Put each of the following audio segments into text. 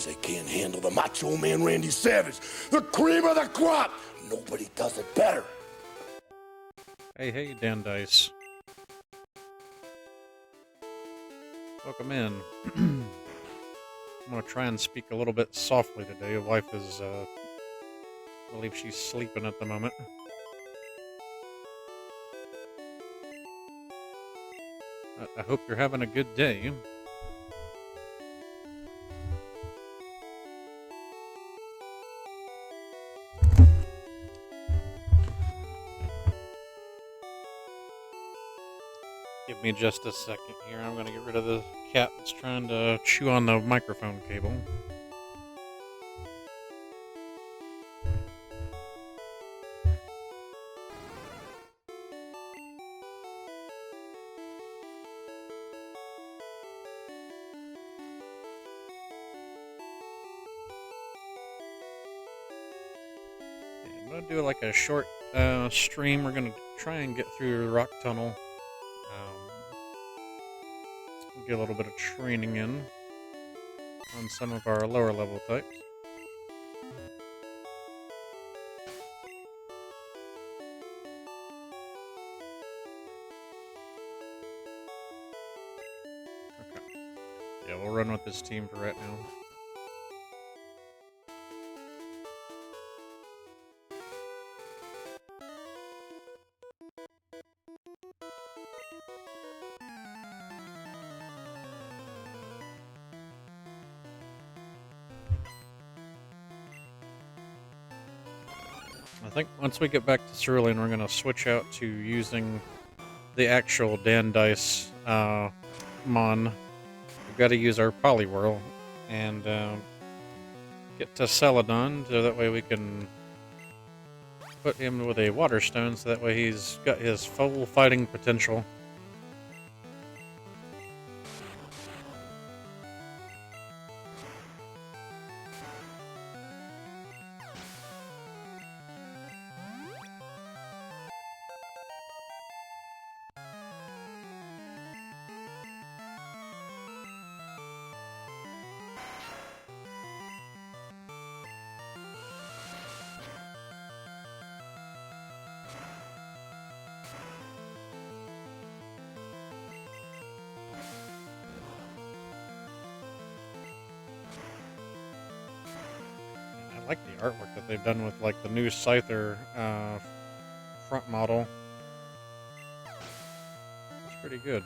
They can't handle the Macho Man Randy Savage, the cream of the crop. Nobody does it better. Hey, Dan Dice. Welcome in. I'm going to try and speak a little bit softly today. Wife is, I believe she's sleeping at the moment. I hope you're having a good day. Give me just a second here. I'm going to get rid of the cat that's trying to chew on the microphone cable. I'm going to do like a short stream. We're going to try and get through the rock tunnel. Get a little bit of training in on some of our lower level types. Okay. Yeah, we'll run with this team for right now. I think once we get back to Cerulean, we're going to switch out to using the actual Dan Dice Mon. We've got to use our Poliwhirl and get to Celadon, so that way we can put him with a Water Stone, so that way he's got his full fighting potential. I like the artwork that they've done with like the new Scyther front model. It's pretty good.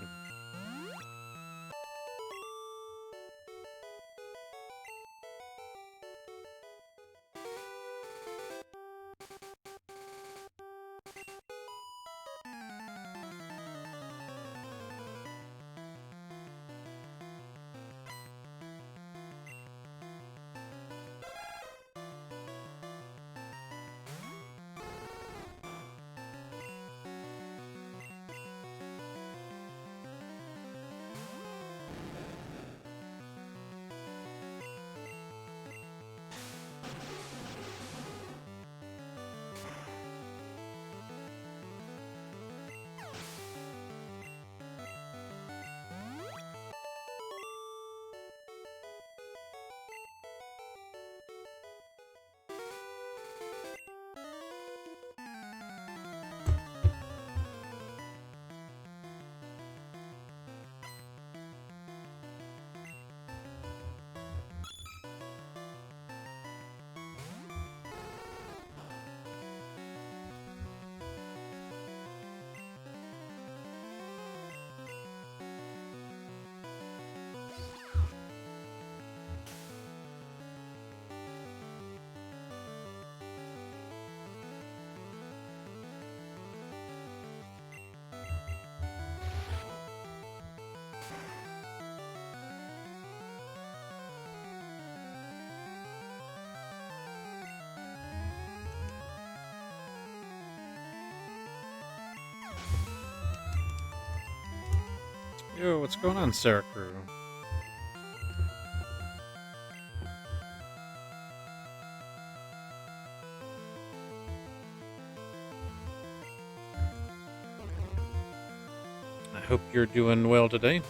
Yo, what's going on, Sarah Crew? Hope you're doing well today.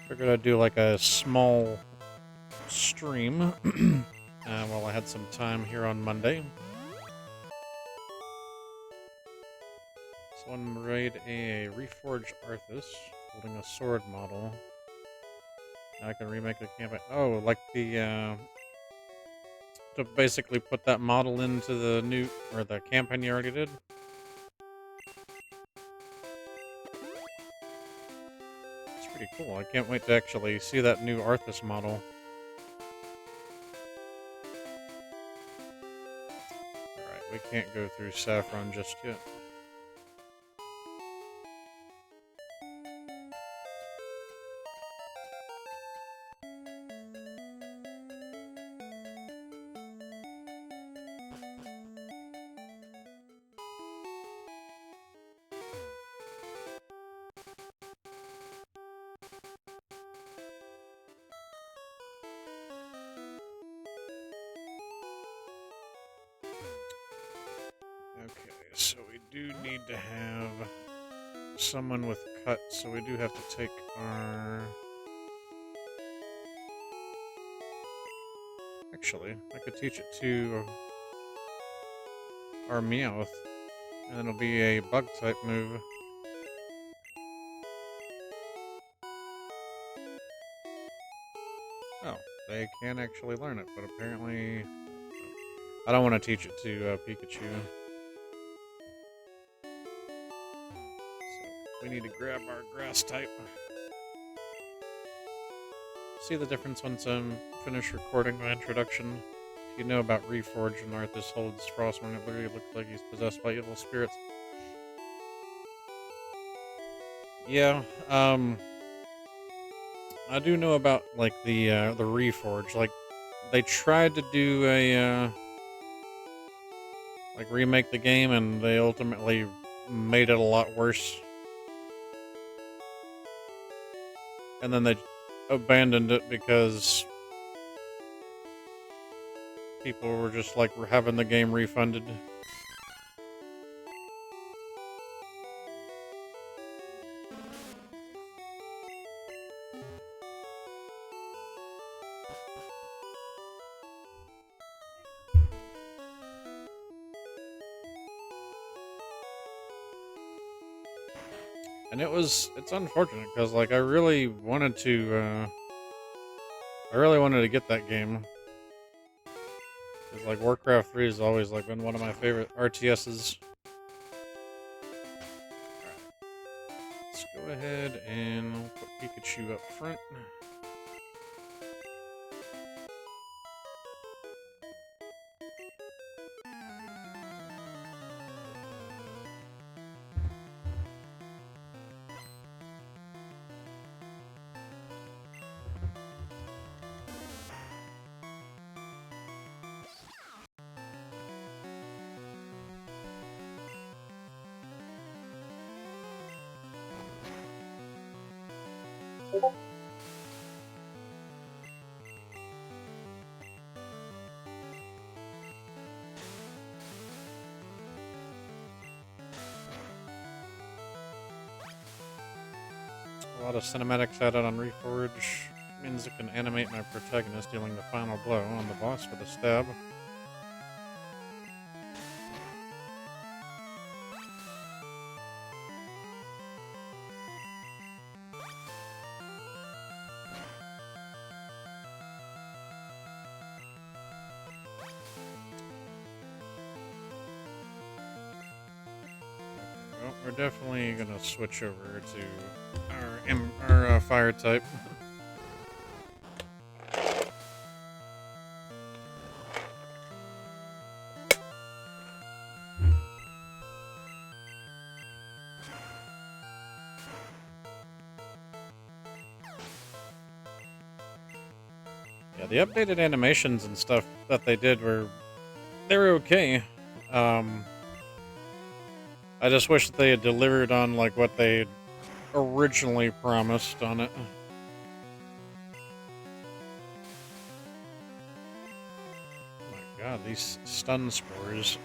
Figured I'd do like a small stream while I had some time here on Monday. Someone made a reforged Arthas holding a sword model. Now I can remake the campaign. Oh, like the to basically put that model into the new or the campaign you already did. It's pretty cool. I can't wait to actually see that new Arthas model. Alright, we can't go through Saffron just yet. Okay, so we do need to have someone with cut, so we do have to take our... Actually, I could teach it to our Meowth, and it'll be a bug-type move. Oh, they can actually learn it, but apparently... I don't want to teach it to Pikachu. We need to grab our grass type. See the difference once I'm finished recording my introduction. If you know about Reforged and Arthas holds Frostmourne, it literally looks like he's possessed by evil spirits. Yeah, I do know about like the Reforged. Like they tried to do a like remake the game, and they ultimately made it a lot worse. And then they abandoned it because people were just like having the game refunded. And it's unfortunate because like I really wanted to get that game. Because like Warcraft 3 has always like been one of my favorite RTSs. Alright. Let's go ahead and put Pikachu up front. A lot of cinematics added on Reforge means it can animate my protagonist dealing the final blow on the boss with a stab. Well, we're definitely gonna switch over to our fire type. Yeah, the updated animations and stuff that they did were okay. I just wish that they had delivered on like what they originally promised on it. Oh my god, these stun spores.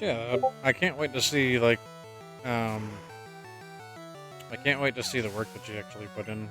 Yeah, I can't wait to see, like, um, I can't wait to see the work that you actually put in.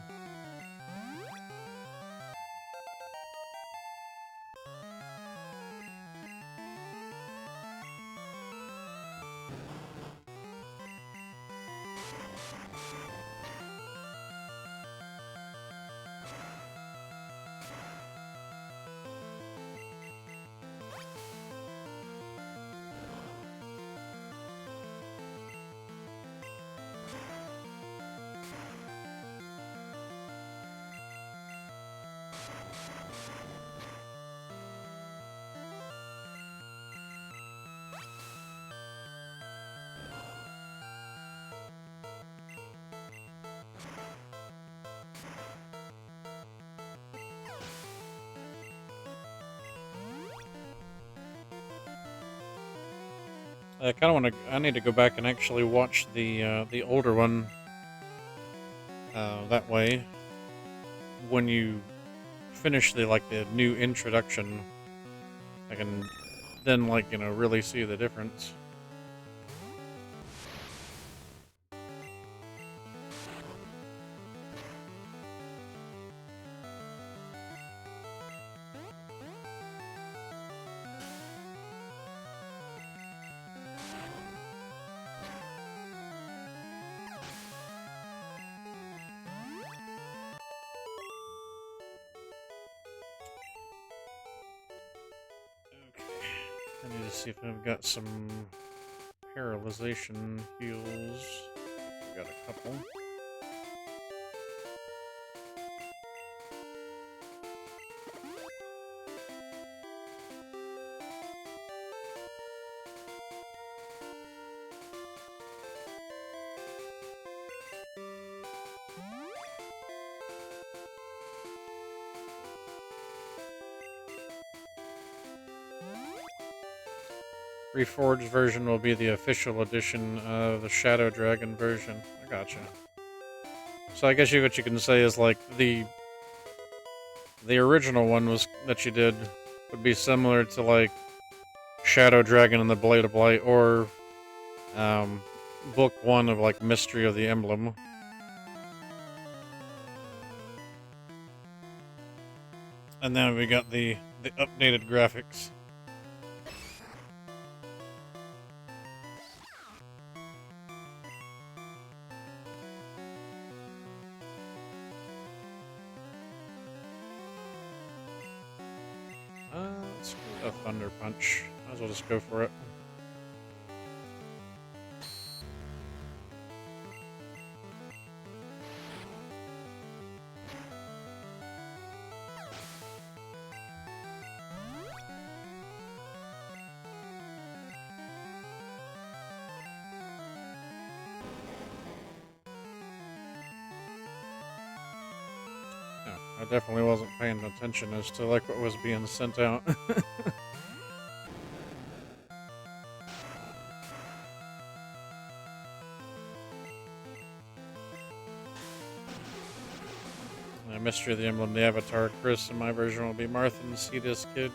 I kind of want to. I need to go back and actually watch the older one. That way, when you finish the new introduction, I can then really see the difference. I need to see if I've got some paralyzation heals. I've got a couple. Reforged version will be the official edition of the Shadow Dragon version. I gotcha. So I guess what you can say is like the original one was that you did would be similar to like Shadow Dragon and the Blade of Light, or book 1 of like Mystery of the Emblem. And then we got the updated graphics. Let's go with a Thunder Punch. Might as well just go for it. I definitely wasn't paying attention as to like what was being sent out. Mystery of the Emblem, the Avatar, Chris, and my version will be Martha, Cetus Kid.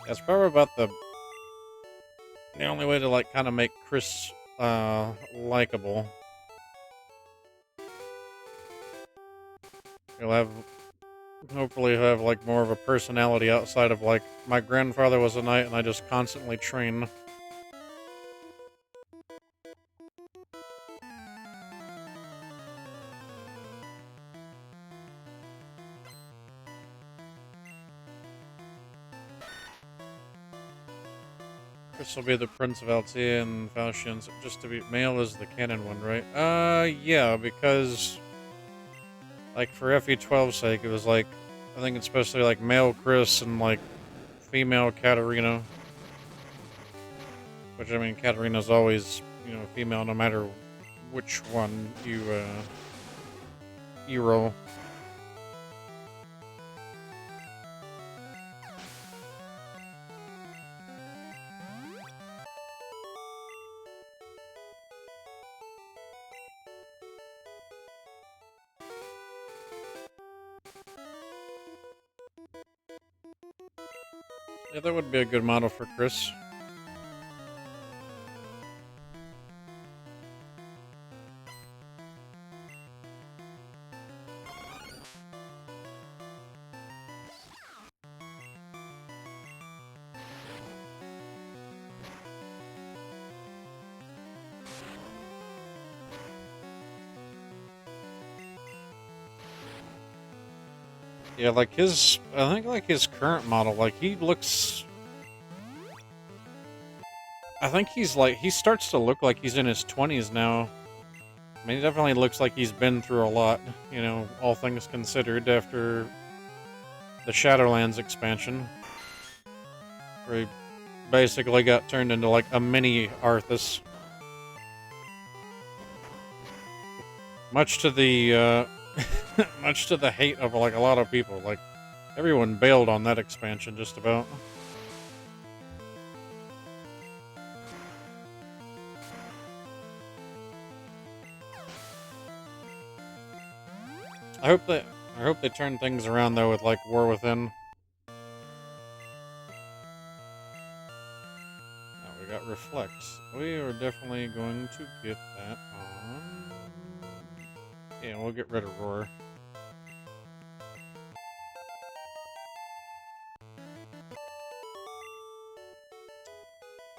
That's probably about the only way to like kind of make Chris likable. Hopefully he'll have like more of a personality outside of like, my grandfather was a knight and I just constantly train. Chris will be the Prince of Altea and Falchion, just to be male is the canon one, right? Yeah, because like for FE12's sake, it was like, I think it's supposed to be like male Chris and like female Katarina. Which, I mean, Katarina's always, female no matter which one you roll. Yeah, that would be a good model for Chris. Yeah, like I think like his current model, like he looks, I think he starts to look like he's in his 20s now. I mean, he definitely looks like he's been through a lot, you know, all things considered, after the Shadowlands expansion, where he basically got turned into like a mini Arthas. Much to the, much to the hate of like a lot of people. Like, everyone bailed on that expansion just about. I hope they turn things around though with like War Within. Now we got Reflect. We are definitely going to get that on. Yeah, we'll get rid of Roar.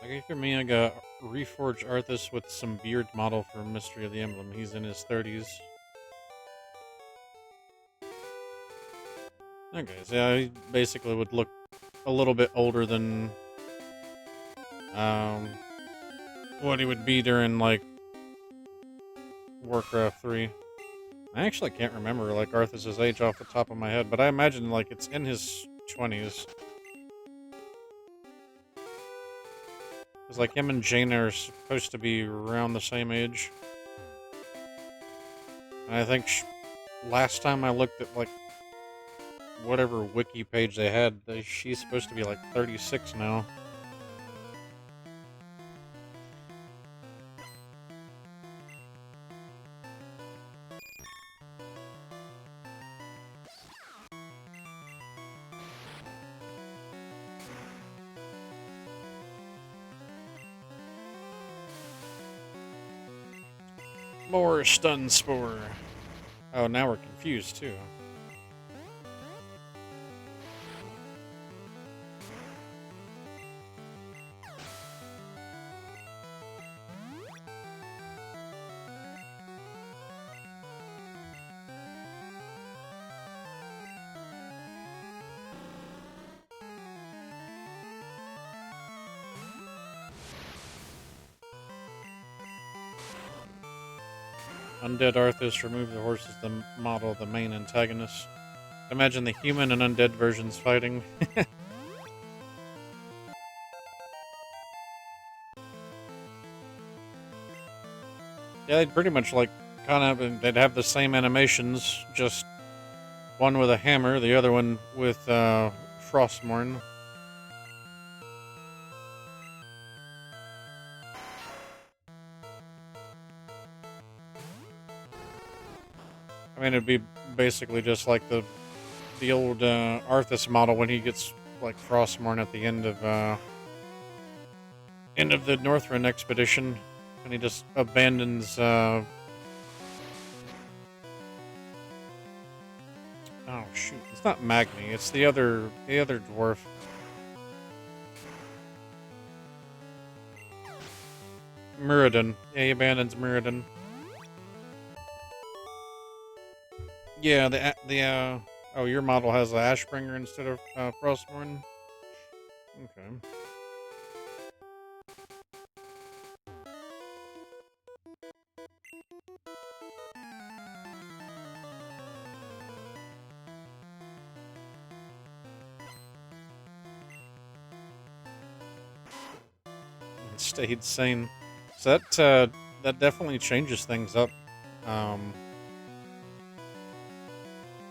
Okay, for me, I got Reforged Arthas with some beard model for Mystery of the Emblem. He's in his 30s. Okay, so yeah, he basically would look a little bit older than what he would be during like Warcraft 3. I actually can't remember like Arthas' age off the top of my head, but I imagine like it's in his 20s. Because like him and Jaina are supposed to be around the same age. And I think last time I looked at like whatever wiki page they had, she's supposed to be like 36 now. More Stun Spore. Oh, now we're confused too. Undead Arthas, remove the horse as the model of the main antagonist. Imagine the human and undead versions fighting. Yeah, they'd pretty much like they'd have the same animations, just one with a hammer, the other one with Frostmourne. I mean, it'd be basically just like the old Arthas model when he gets like Frostmourne at the end of the Northrend expedition, and he just abandons. Oh shoot! It's not Magni. It's the other dwarf. Muradin. Yeah, he abandons Muradin. Yeah, oh, your model has the Ashbringer instead of Frostmourne? Okay. It stayed sane. So that definitely changes things up.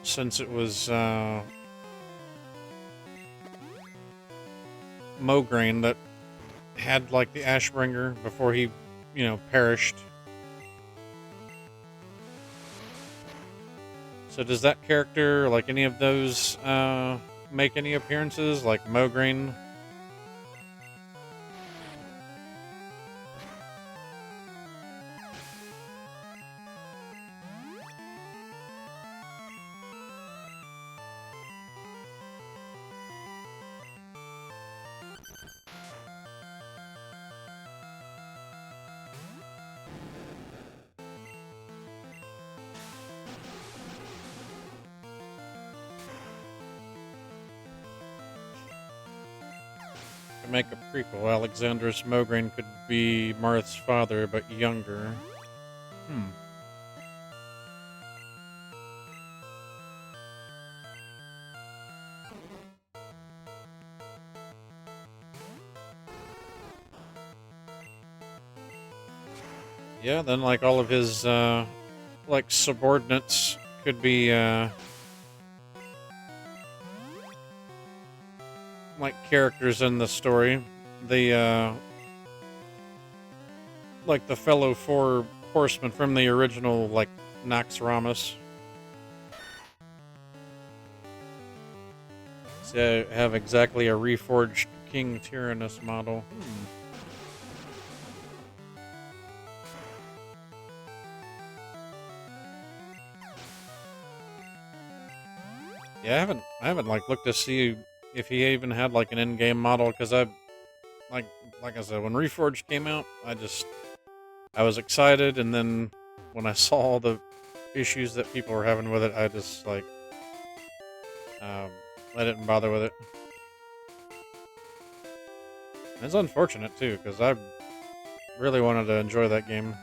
Since it was Mograine that had like the Ashbringer before he, perished. So does that character, like any of those, make any appearances? Like Mograine To make a prequel, Alexandros Mograine could be Marth's father, but younger. Hmm. Yeah, then like all of his like subordinates could be like characters in the story. The like the fellow four horsemen from the original like Naxxramas. So have exactly a reforged King Tyrannus model. Yeah, I haven't like looked to see if he even had like an in-game model because like like I said, when Reforged came out, I was excited, and then when I saw all the issues that people were having with it, I just like um, I didn't bother with it. And it's unfortunate too because I really wanted to enjoy that game.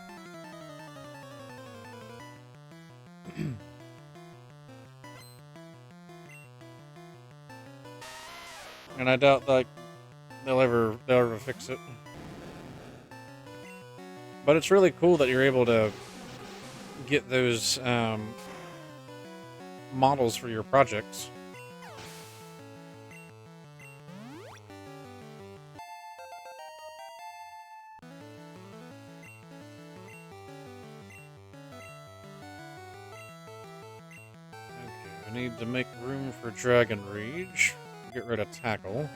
And I doubt like they'll ever fix it. But it's really cool that you're able to get those models for your projects. Okay, I need to make room for Dragon Rage. Get rid of Tackle.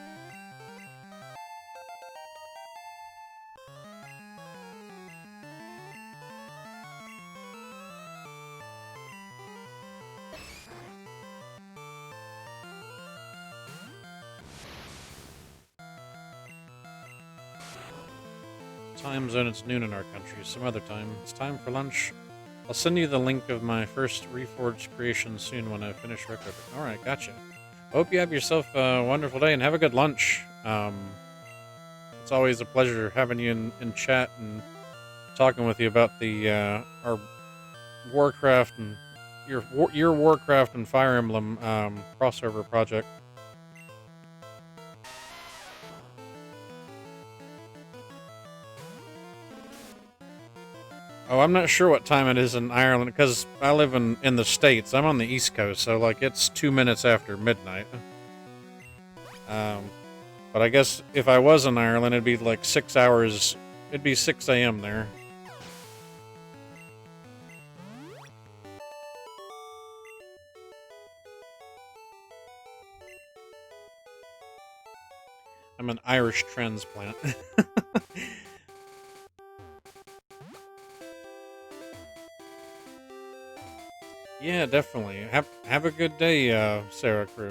Time zone, it's noon in our country. Some other time. It's time for lunch. I'll send you the link of my first Reforged creation soon when I finish recording. Alright, gotcha. Hope you have yourself a wonderful day and have a good lunch. It's always a pleasure having you in chat and talking with you about the our Warcraft and your Warcraft and Fire Emblem crossover project. Oh, I'm not sure what time it is in Ireland because I live in the States. I'm on the East Coast, so like it's 2 minutes after midnight. But I guess if I was in Ireland, it'd be like 6 hours. It'd be 6 a.m. there. I'm an Irish transplant. Yeah, definitely. Have a good day, Sarah Crew.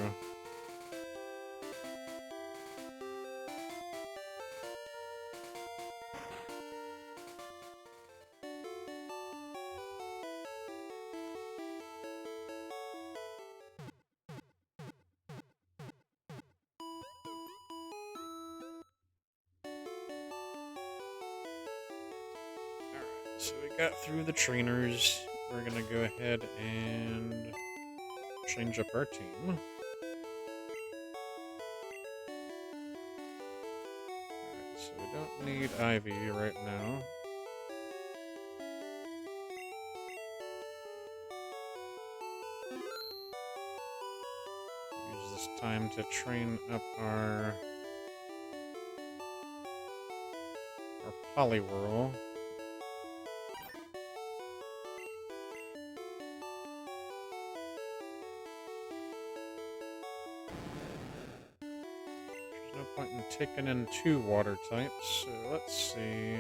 Alright, so we got through the trainers. We're gonna go ahead and change up our team. Alright, so we don't need Ivy right now. Use this time to train up our Poliwhirl. There's no point in taking in 2 water types, so let's see.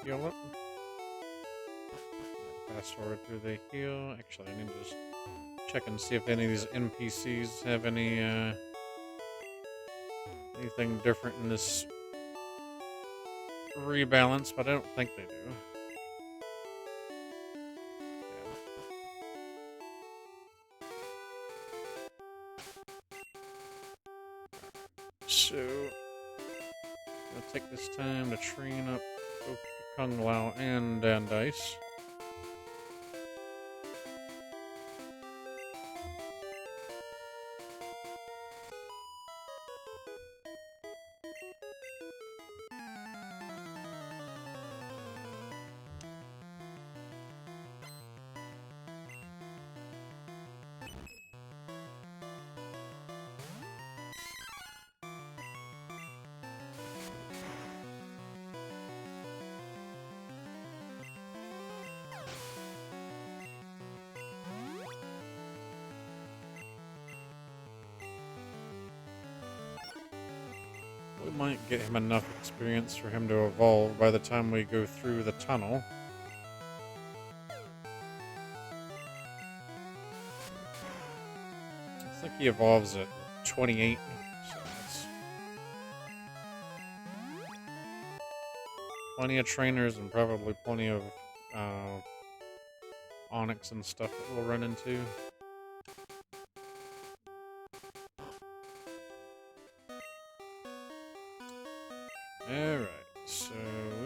heal up. Fast forward through the heal. Actually, I need to just check and see if any of these NPCs have any anything different in this rebalance, but I don't think they do. So, I'll take this time to train up both Kung Lao and Dandice. We might get him enough experience for him to evolve by the time we go through the tunnel. I think he evolves at 28, so that's plenty of trainers and probably plenty of Onyx and stuff that we'll run into. Alright, so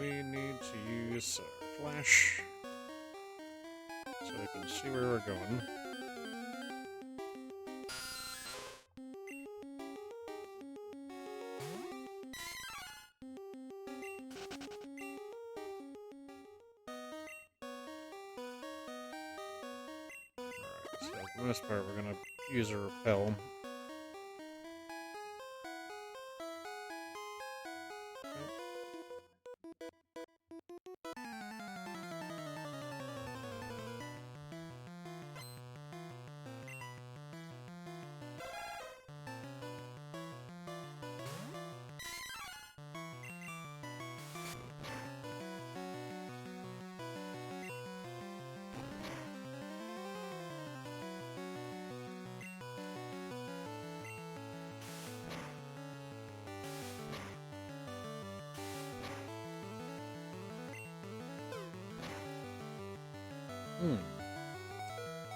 we need to use Flash so we can see where we're going. Alright, so for the most part we're going to use a repel.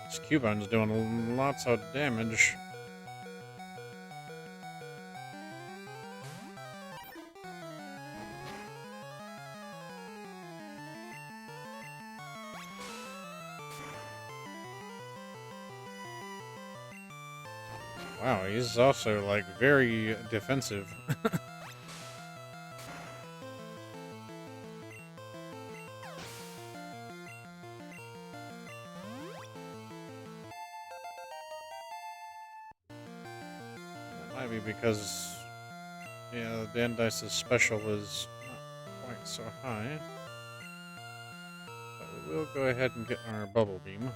This Cubine's doing lots of damage. Wow, he's also like very defensive. Might be because, yeah, Dandice's special is not quite so high. But we will go ahead and get our Bubble Beam.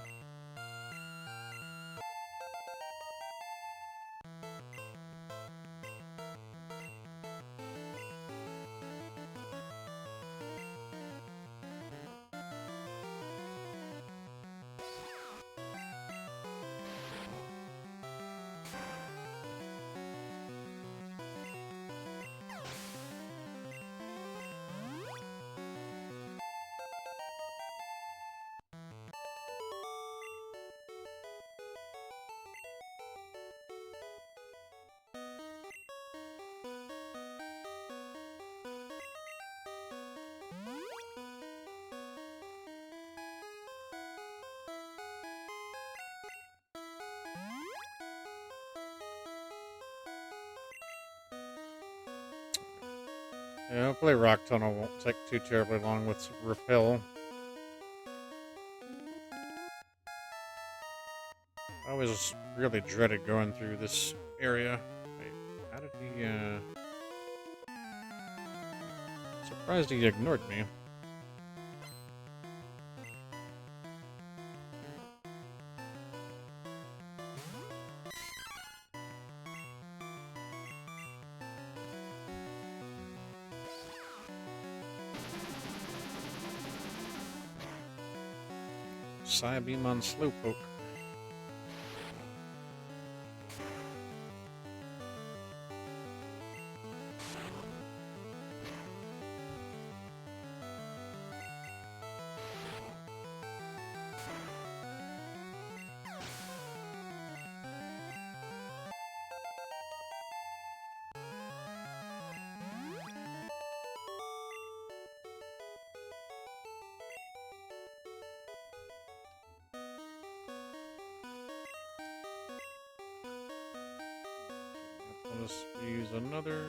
Yeah, hopefully Rock Tunnel won't take too terribly long with Repel. I always really dreaded going through this area. Wait, how did he, surprised he ignored me. Psybeam on Slowpoke. Let's use another.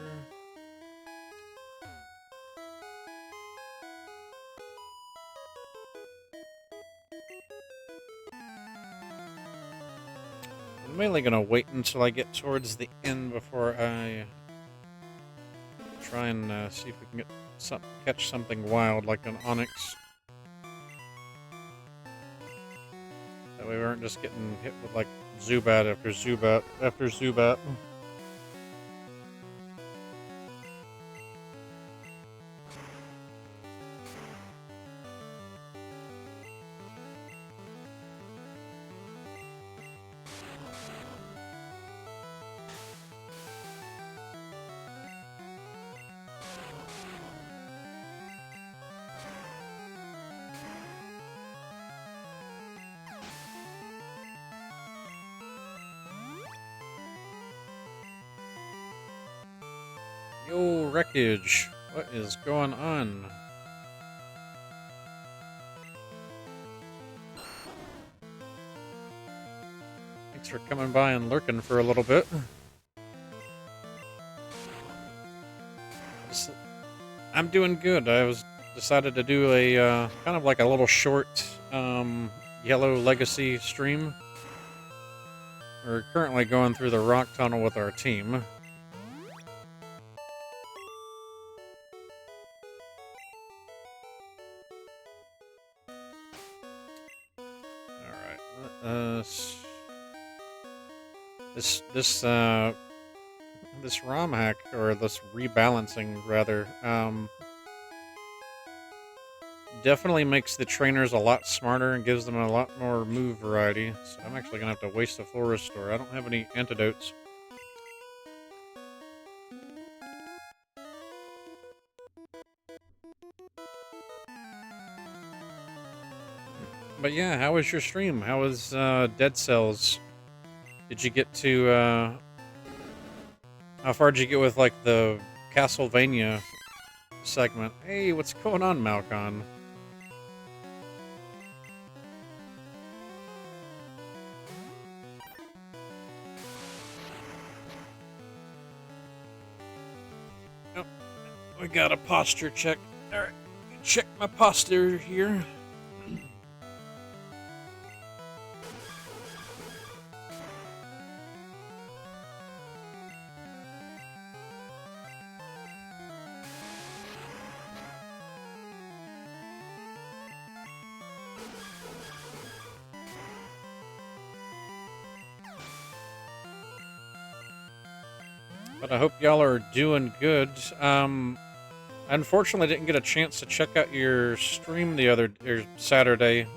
I'm mainly gonna wait until I get towards the end before I try and see if we can get catch something wild like an Onyx. That way we aren't just getting hit with like Zubat after Zubat after Zubat. Yo, Wreckage, what is going on? Thanks for coming by and lurking for a little bit. I'm doing good. I decided to do a kind of like a little short Yellow Legacy stream. We're currently going through the rock tunnel with our team. This ROM hack, or this rebalancing rather, definitely makes the trainers a lot smarter and gives them a lot more move variety. So I'm actually gonna have to waste a full restore. I don't have any antidotes. But yeah, how was your stream? How was Dead Cells? Did you get to how far did you get with like the Castlevania segment? Hey, what's going on, Malcon? Oh, we got a posture check. Alright, check my posture here. But I hope y'all are doing good. Unfortunately, I didn't get a chance to check out your stream the Saturday.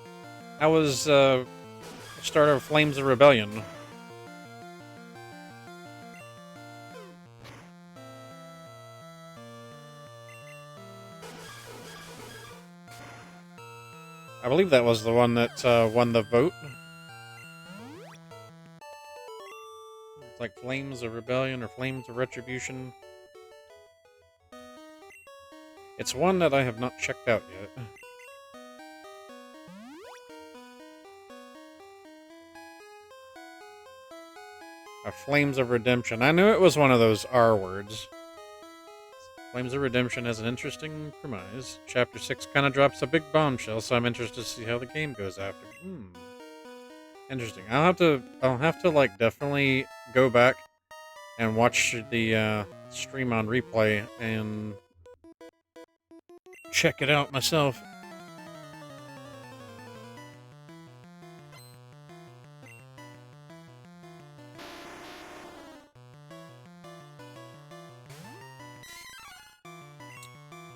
How was start of Flames of Rebellion? I believe that was the one that won the vote. It's like Flames of Rebellion or Flames of Retribution. It's one that I have not checked out yet. Flames of Redemption. I knew it was one of those R words. Flames of Redemption has an interesting premise. Chapter 6 kind of drops a big bombshell, so I'm interested to see how the game goes after. Interesting. I'll have to like definitely go back and watch the stream on replay and check it out myself.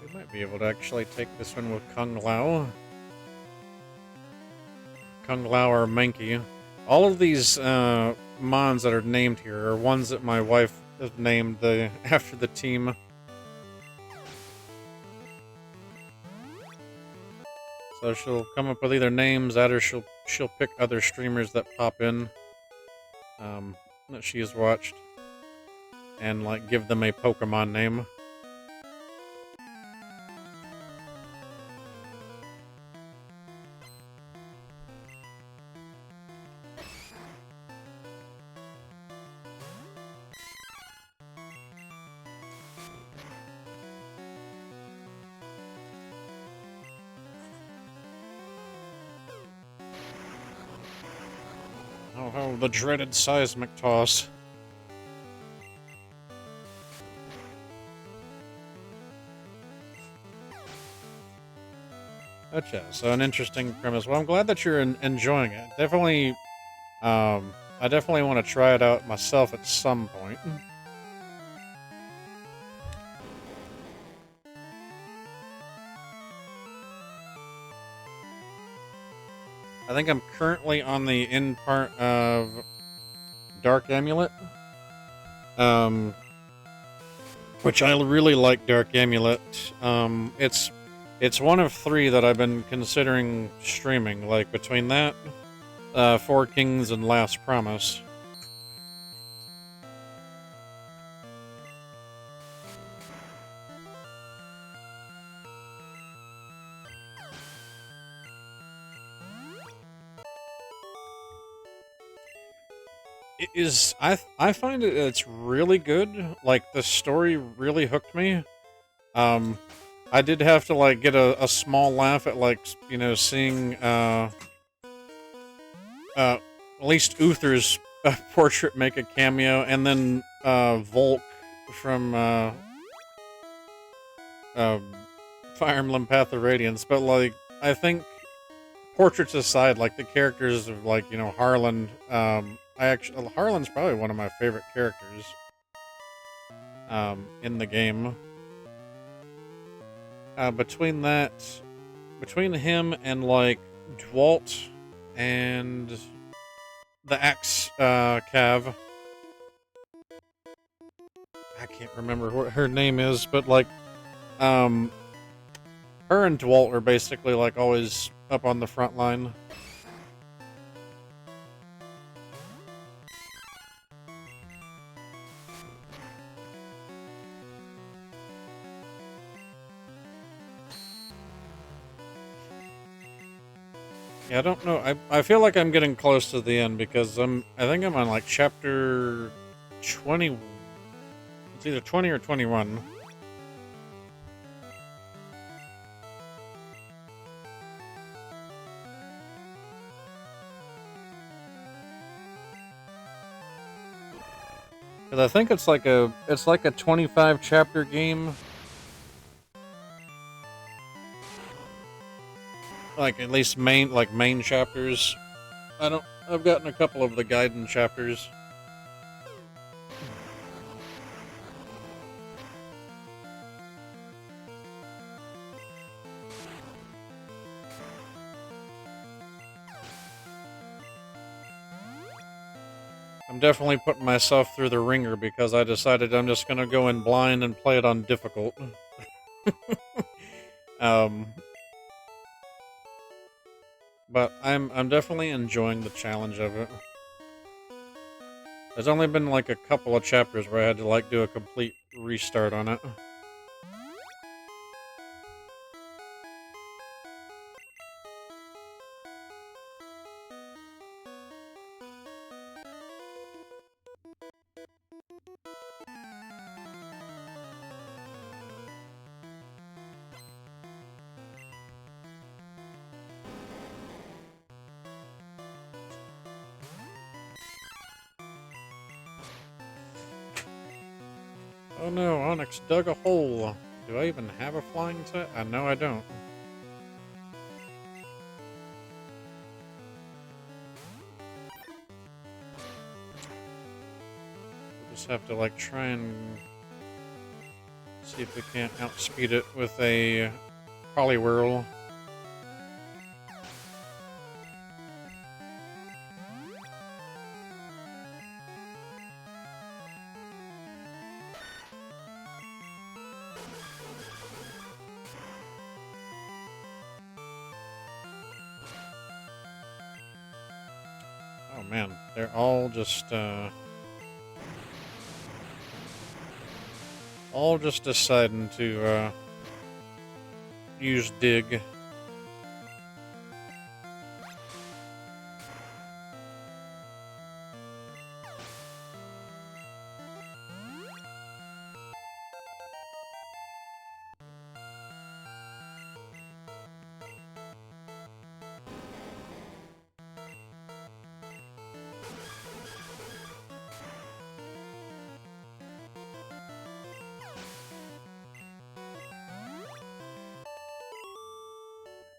We might be able to actually take this one with Kung Lao. Kung Lao, or Mankey. All of these mons that are named here are ones that my wife has named after the team. So she'll come up with either names that, or she'll pick other streamers that pop in that she has watched, and like give them a Pokemon name. Oh, the dreaded seismic toss. Gotcha. So an interesting premise. Well, I'm glad that you're enjoying it. Definitely, I definitely want to try it out myself at some point. I think I'm currently on the end part of Dark Amulet. Which I really like Dark Amulet. It's one of 3 that I've been considering streaming, like between that, Four Kings, and Last Promise. It is, I find it's really good. Like, the story really hooked me. I did have to, like, get a small laugh at, like, you know, seeing, at least Uther's portrait make a cameo, and then, Volk from, Fire Emblem Path of Radiance. But, like, I think, portraits aside, like, the characters of, like, you know, Harlan, Harlan's probably one of my favorite characters, in the game. Between him and, like, Dwalt and the Axe, Cav. I can't remember what her name is, but, like, her and Dwalt are basically, like, always up on the front line. Yeah, I don't know. I feel like I'm getting close to the end because I think I'm on like chapter 20. It's either 20 or 21. Because I think it's like a 25 chapter game. Like, at least main chapters. I've gotten a couple of the Gaiden chapters. I'm definitely putting myself through the ringer because I decided I'm just gonna go in blind and play it on difficult. But I'm definitely enjoying the challenge of it. There's only been like a couple of chapters where I had to like do a complete restart on it. Oh no, Onyx dug a hole. Do I even have a flying set? I know I don't. We'll just have to like try and see if we can't outspeed it with a Poliwhirl. Oh man, they're all just deciding to use dig.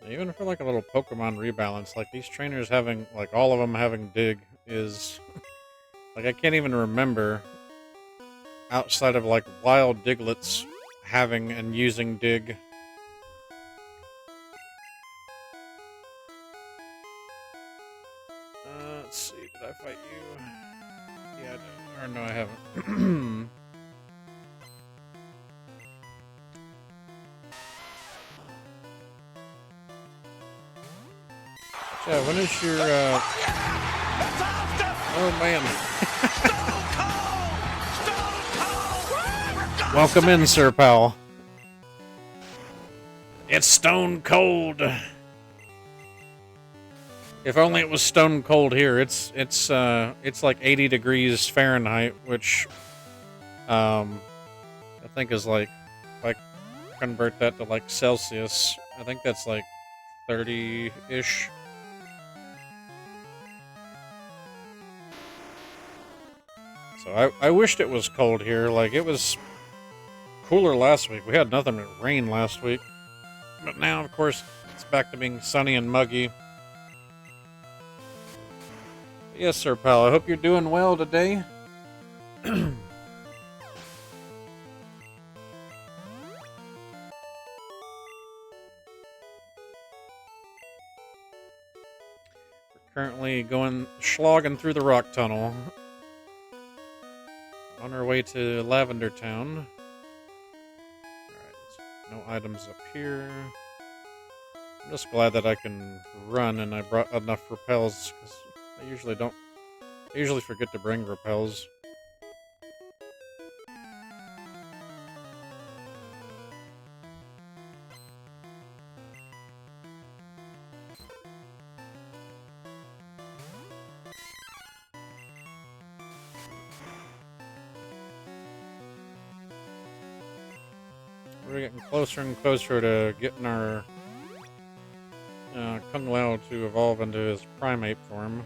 Even for like a little Pokemon rebalance, like these trainers having, like all of them having dig is, like I can't even remember outside of like wild Diglets having and using dig. Let's see, did I fight you? Yeah, I did. Or no, I haven't. Yeah, when is your, Oh, man. Welcome in, Sir Powell. It's stone cold. If only it was stone cold here. It's like 80 degrees Fahrenheit, which, I think is like, if I convert that to like Celsius, I think that's like 30-ish. So I wished it was cold here. Like, it was cooler last week. We had nothing but rain last week. But now, of course, it's back to being sunny and muggy. Yes, Sir Pal, I hope you're doing well today. We're currently slogging through the rock tunnel. On our way to Lavender Town. Alright, no items up here. I'm just glad that I can run and I brought enough repels, because I usually forget to bring repels. We're getting closer and closer to getting our Kung Lao to evolve into his primate form.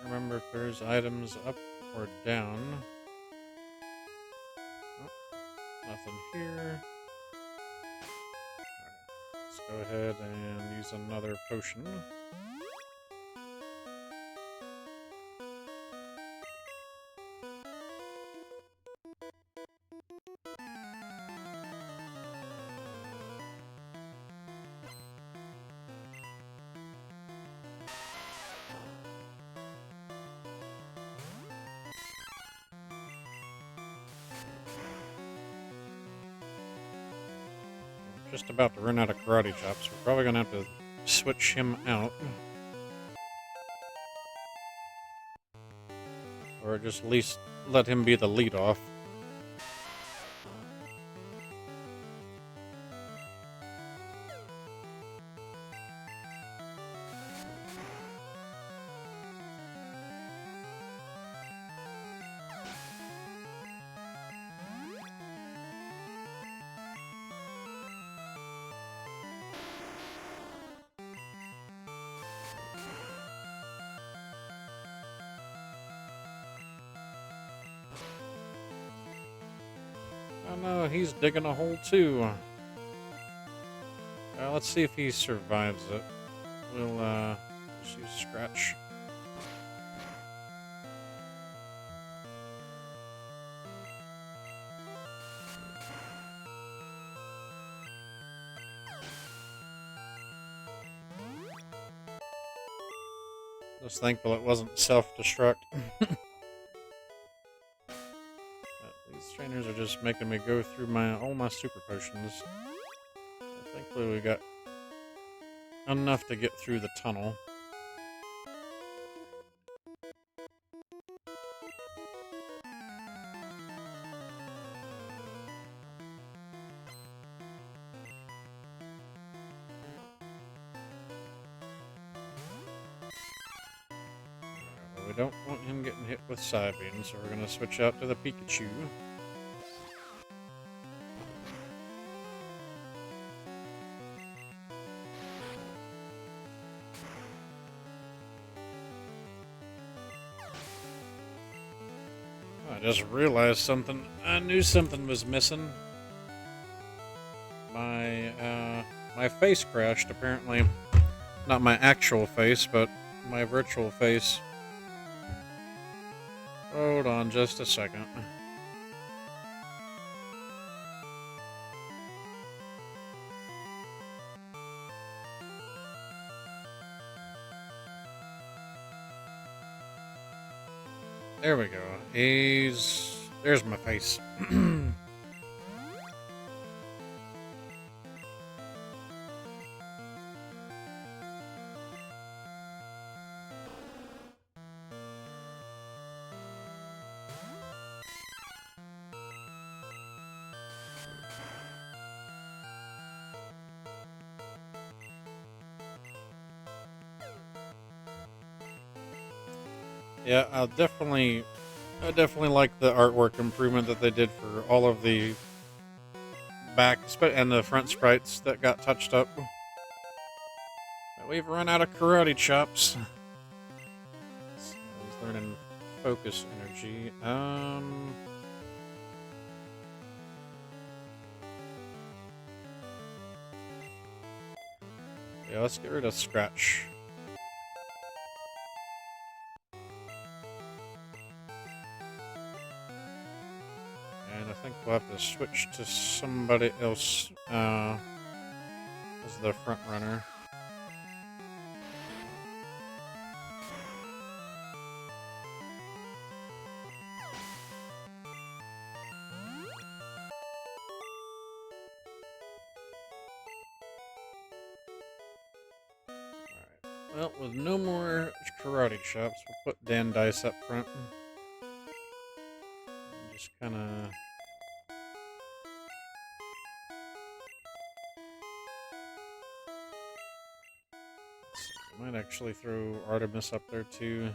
Remember if there's items up or down. Oh, nothing here. Alright, let's go ahead and use another potion. Just about to run out of karate chops. We're probably gonna have to switch him out. Or just at least let him be the lead off. Oh no, he's digging a hole too. Let's see if he survives it. We'll just use Scratch. Just thankful it wasn't self-destruct. These trainers are just making me go through all my super potions. Thankfully we got enough to get through the tunnel. We don't want him getting hit with Psybeam, so we're going to switch out to the Pikachu. I just realized something. I knew something was missing. My face crashed, apparently. Not my actual face, but my virtual face. Hold on just a second. There we go. There's my face. Yeah, I definitely like the artwork improvement that they did for all of the back and the front sprites that got touched up. We've run out of karate chops. He's learning focus energy. Yeah, let's get rid of Scratch. And I think we'll have to switch to somebody else as the front runner. Well, with no more karate chops, we'll put Dandice up front. And just kind of... Might actually throw Artemis up there too.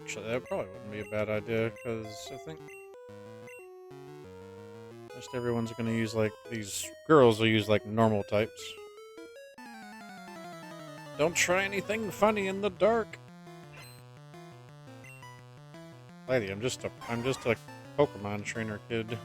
Actually, that probably wouldn't be a bad idea, because I think most everyone's going to use, like, these girls will use, like, normal types. Don't try anything funny in the dark. Lady, I'm just a Pokemon trainer kid.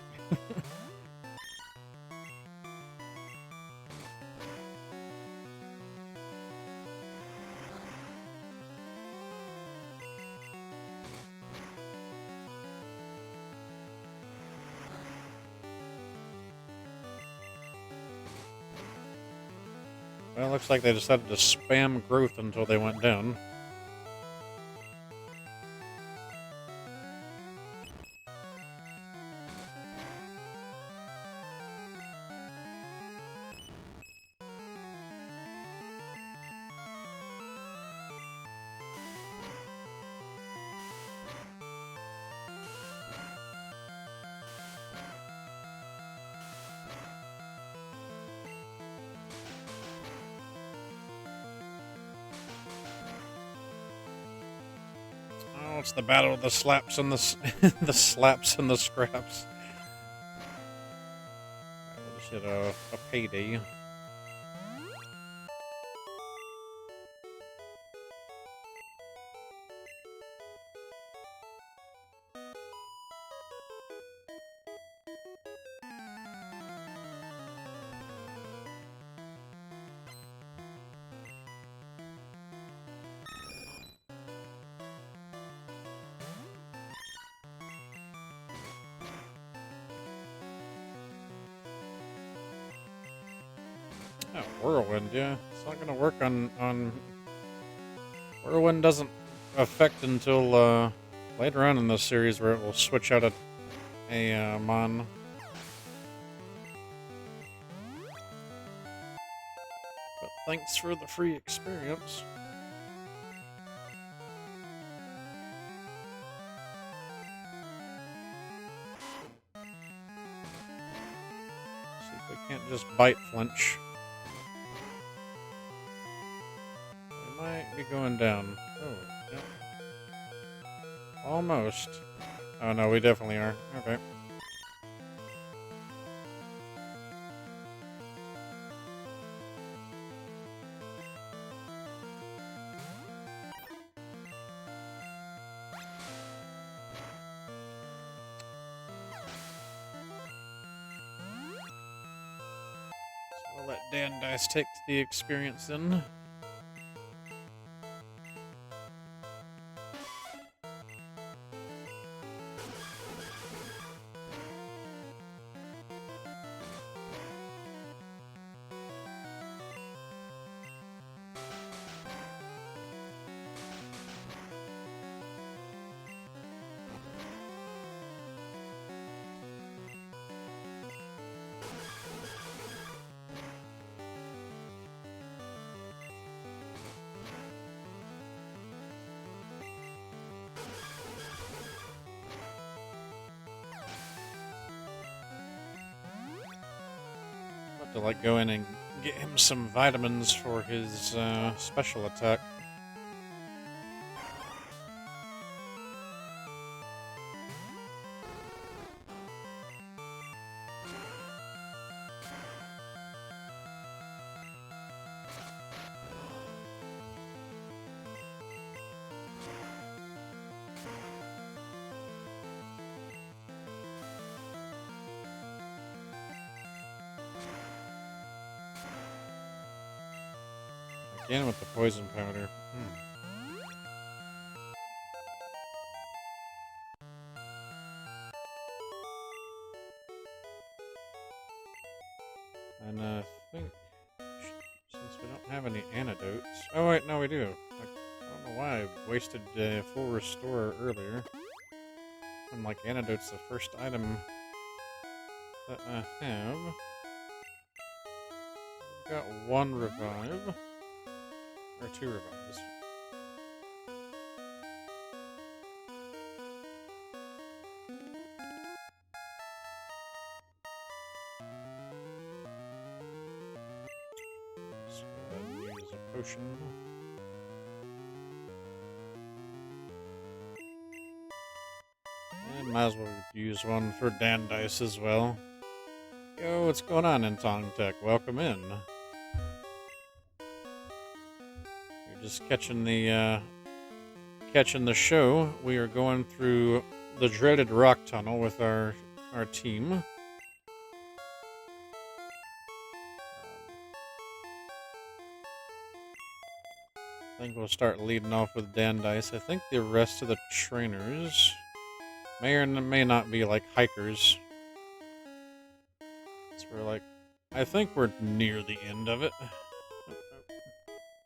Well, it looks like they decided to spam growth until they went down. Oh, it's the battle of the slaps and the slaps and the scraps. We'll just hit a payday. Oh, Whirlwind, yeah. It's not gonna work on Whirlwind doesn't affect until later on in the series where it will switch out a mon. But thanks for the free experience. See if we can't just bite flinch. We might be going down. Oh, yeah. Almost. Oh no, we definitely are. Okay. So we'll let Dan Dice take the experience then. Have to like go in and get him some vitamins for his special attack. Again with the poison powder. And I think since we don't have any antidotes. Oh wait, no, we do. I don't know why I wasted full restore earlier. And like antidote's the first item that I have. We've got one revive. Or two revives. Let's go ahead and use a potion. And might as well use one for Dan Dice as well. Yo, what's going on in Tong Tech? Welcome in. You're just catching the show. We are going through the dreaded rock tunnel with our team. I think we'll start leading off with Dan Dice. I think the rest of the trainers may or may not be like hikers. So we're like, I think we're near the end of it.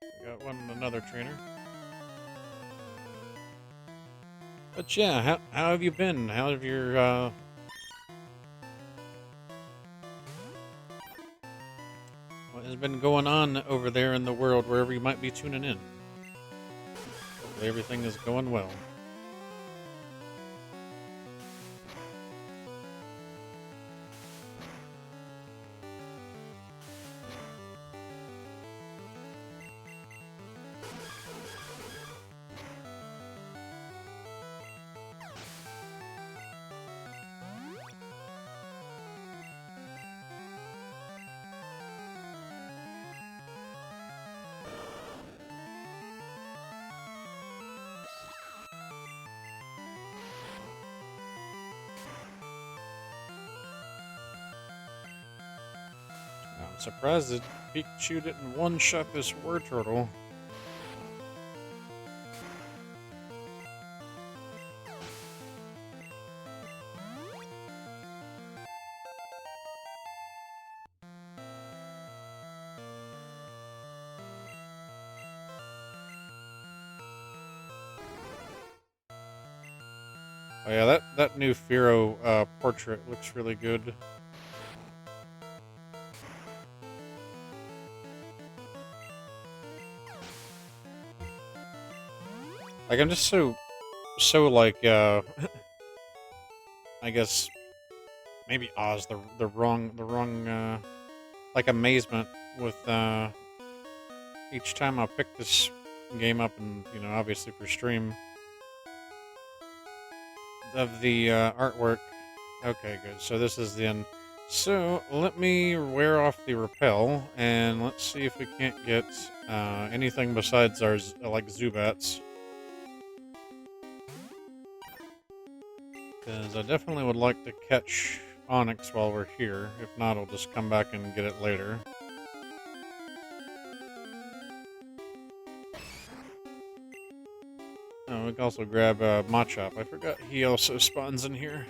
We got another trainer. But yeah, how have you been? How have your what has been going on over there in the world, wherever you might be tuning in? Hopefully everything is going well. I'm surprised that Pikachu didn't one-shot this War Turtle. Oh yeah, that new Firo portrait looks really good. Like I'm just so like I guess maybe Oz the wrong like amazement with each time I pick this game up, and obviously for stream, of the artwork. Okay, good. So this is the end. So let me wear off the repel, and let's see if we can't get anything besides our like Zubats. Because I definitely would like to catch Onyx while we're here. If not, I'll just come back and get it later. Oh, we can also grab Machop. I forgot he also spawns in here.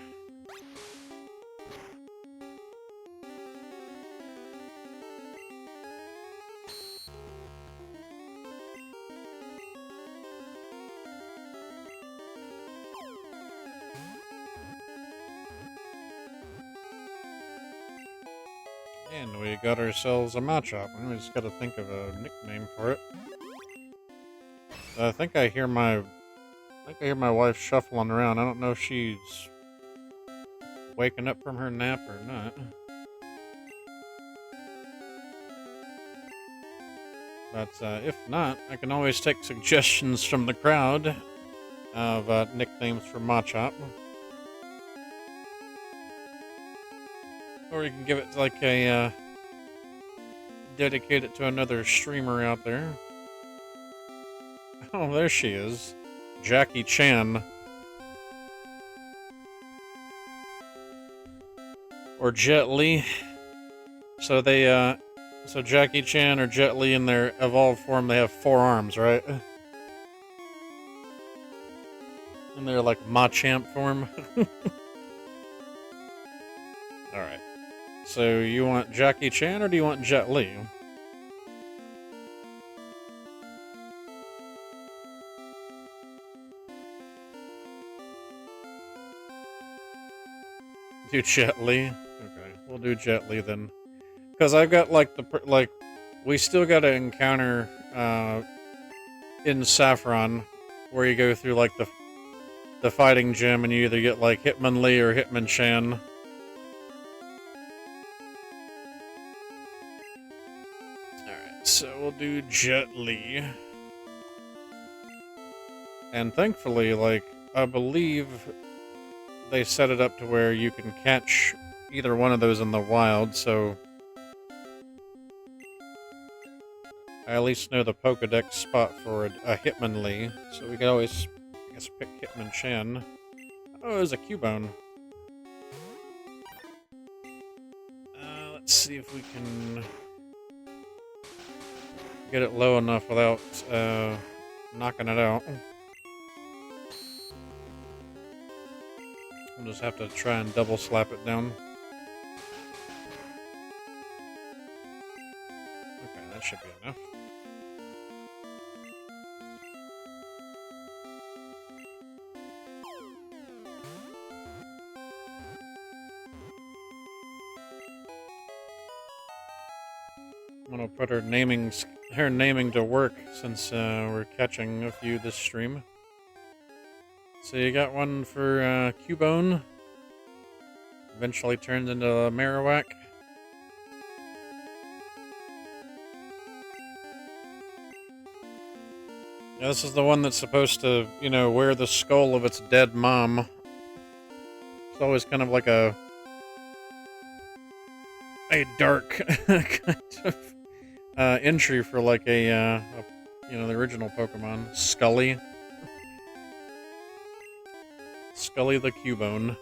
And we got ourselves a Machop. We just gotta think of a nickname for it. I think I hear my wife shuffling around. I don't know if she's waking up from her nap or not. But if not, I can always take suggestions from the crowd of nicknames for Machop. Or you can give it like a dedicate it to another streamer out there. Oh, there she is. Jackie Chan. Or Jet Li. So they, so Jackie Chan or Jet Li in their evolved form, they have 4 arms, right? In their, like, Machamp form. Alright. So, you want Jackie Chan or do you want Jet Li? Do Jet Li? Okay, we'll do Jet Li then. Because I've got, like, we still gotta encounter, in Saffron, where you go through, like, the fighting gym and you either get, like, Hitmonlee or Hitmonchan. Alright, so we'll do Jet Li. And thankfully, like, I believe they set it up to where you can catch either one of those in the wild, so I at least know the Pokedex spot for a Hitmonlee, so we can always, I guess, pick Hitmonchan. Oh, there's a Cubone. Let's see if we can get it low enough without knocking it out. We'll just have to try and double slap it down. Okay, that should be enough. I'm gonna put her naming to work since we're catching a few this stream. So you got one for Cubone. Eventually turns into a Marowak. Yeah, this is the one that's supposed to, wear the skull of its dead mom. It's always kind of like a dark kind of entry for like the original Pokemon. Scully. Scully the Cubone.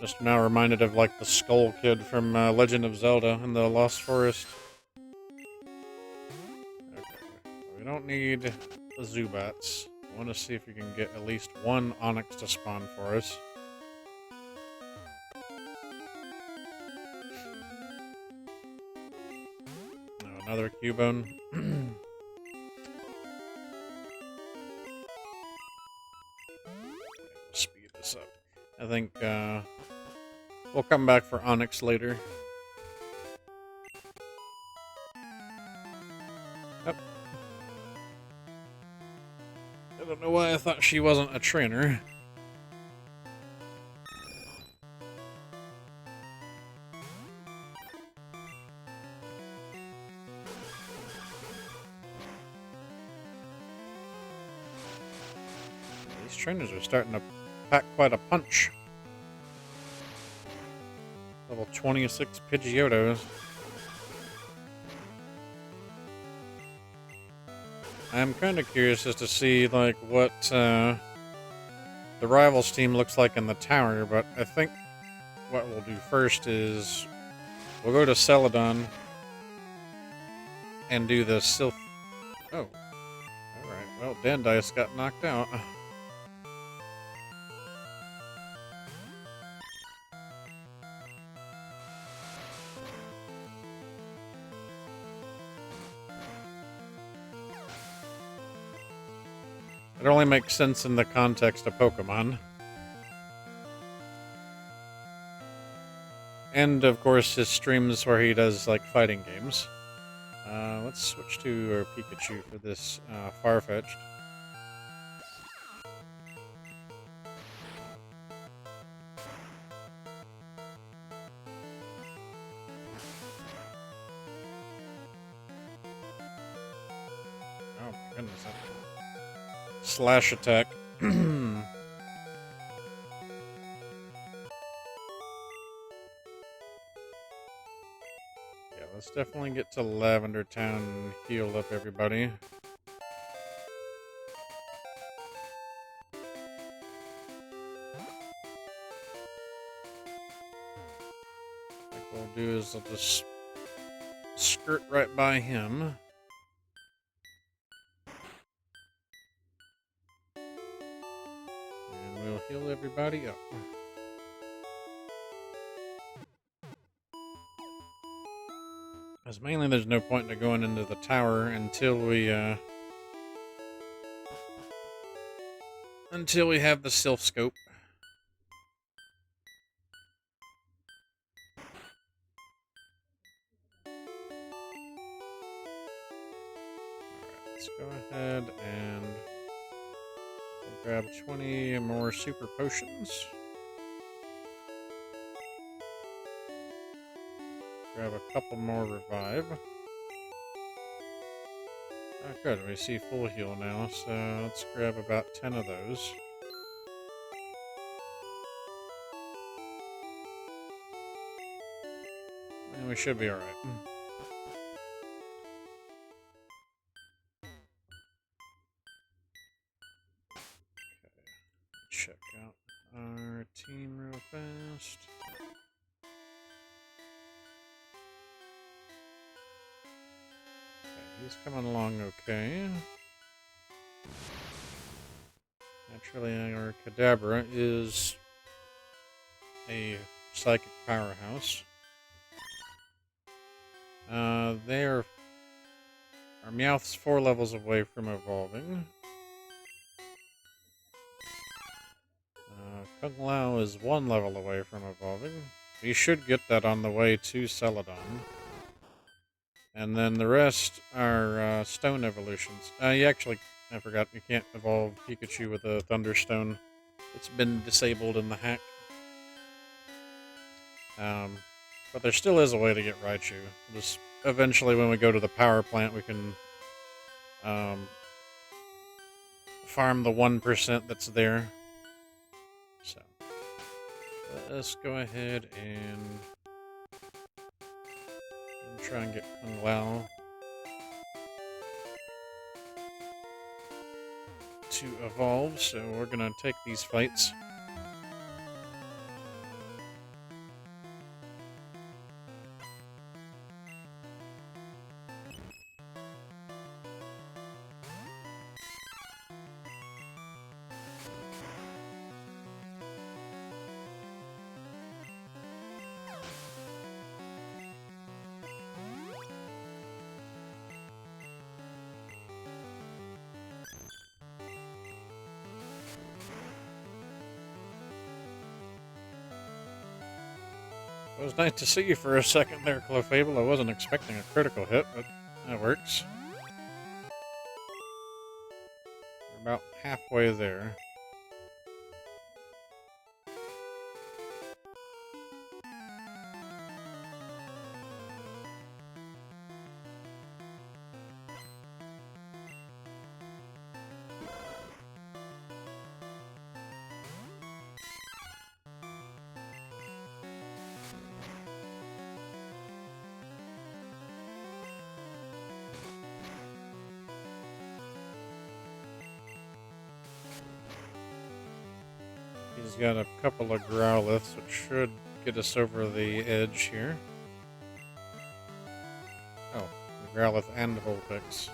Just now reminded of like the Skull Kid from Legend of Zelda in the Lost Forest. Okay, we don't need the Zubats. I want to see if we can get at least one Onyx to spawn for us. another Cubone. Speed this up. I think we'll come back for Onyx later. Yep. I don't know why I thought she wasn't a trainer. These trainers are starting to pack quite a punch. Level 26 Pidgeotos. I'm kind of curious as to see like what the Rivals team looks like in the tower, but I think what we'll do first is we'll go to Celadon and do the Sylph. Oh, all right. Well, Dandice got knocked out. It only makes sense in the context of Pokemon. And, of course, his streams where he does, like, fighting games. Let's switch to our Pikachu for this Farfetch'd. Oh, my goodness. Slash attack. Yeah, let's definitely get to Lavender Town and heal up everybody. What we'll do is I'll just skirt right by him. And we'll heal everybody up. Because mainly there's no point in going into the tower until we have the Sylph Scope. Alright, let's go ahead and grab 20 more super potions. Grab a couple more revive. Oh, good. We see full heal now, so let's grab about 10 of those. And we should be alright. Okay. Check out our team real fast. He's coming along okay. Naturally, our Kadabra is a psychic powerhouse. Our Meowth's 4 levels away from evolving. Kung Lao is 1 level away from evolving. We should get that on the way to Celadon. And then the rest are stone evolutions. I forgot, you can't evolve Pikachu with a Thunderstone. It's been disabled in the hack. But there still is a way to get Raichu. Just eventually when we go to the power plant, we can farm the 1% that's there. So, let's go ahead and try and get Kung Lao to evolve, so we're gonna take these fights. It was nice to see you for a second there, Clefable. I wasn't expecting a critical hit, but that works. We're about halfway there. He's got a couple of Growliths, which should get us over the edge here. Oh, the Growlithe and the Vulpix.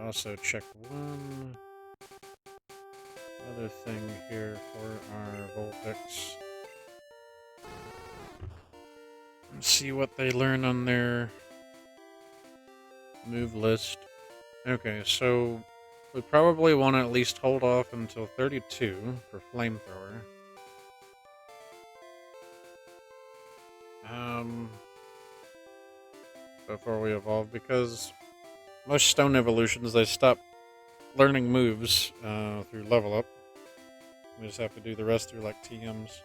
Also check one other thing here for our Vulpix. See what they learn on their move list. Okay, so we probably want to at least hold off until 32 for Flamethrower. Before we evolve, because most stone evolutions, they stop learning moves through level up. We just have to do the rest through like TMs.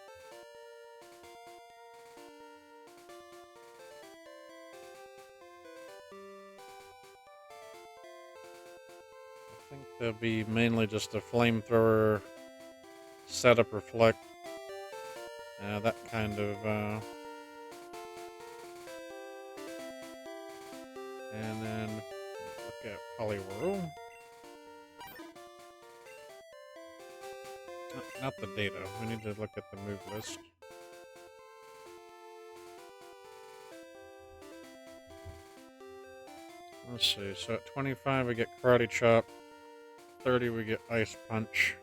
I think there'll be mainly just a Flamethrower, setup, reflect, that kind of. And then look at Poliwhirl. Not the data. We need to look at the move list. Let's see. So at 25 we get Karate Chop. 30 we get Ice Punch.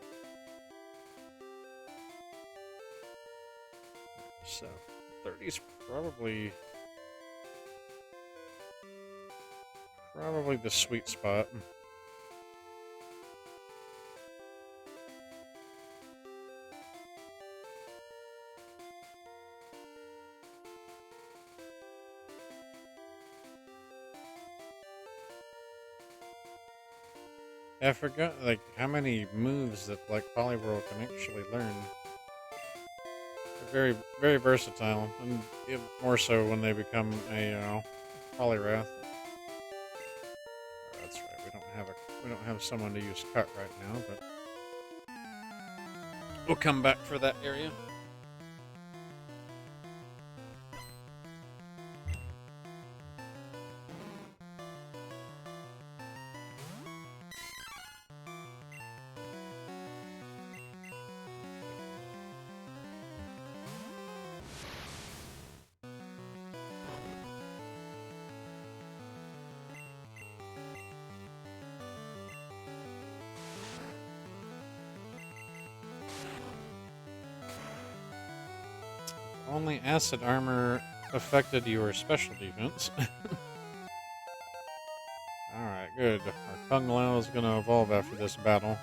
So 30's probably the sweet spot. I forgot, like, how many moves that, like, Poliwhirl can actually learn. They're very, very versatile, and more so when they become a Poliwrath. Oh, that's right. We don't have someone to use Cut right now, but we'll come back for that area. Only acid armor affected your special defense. Alright, good. Our Kung-Lao is going to evolve after this battle.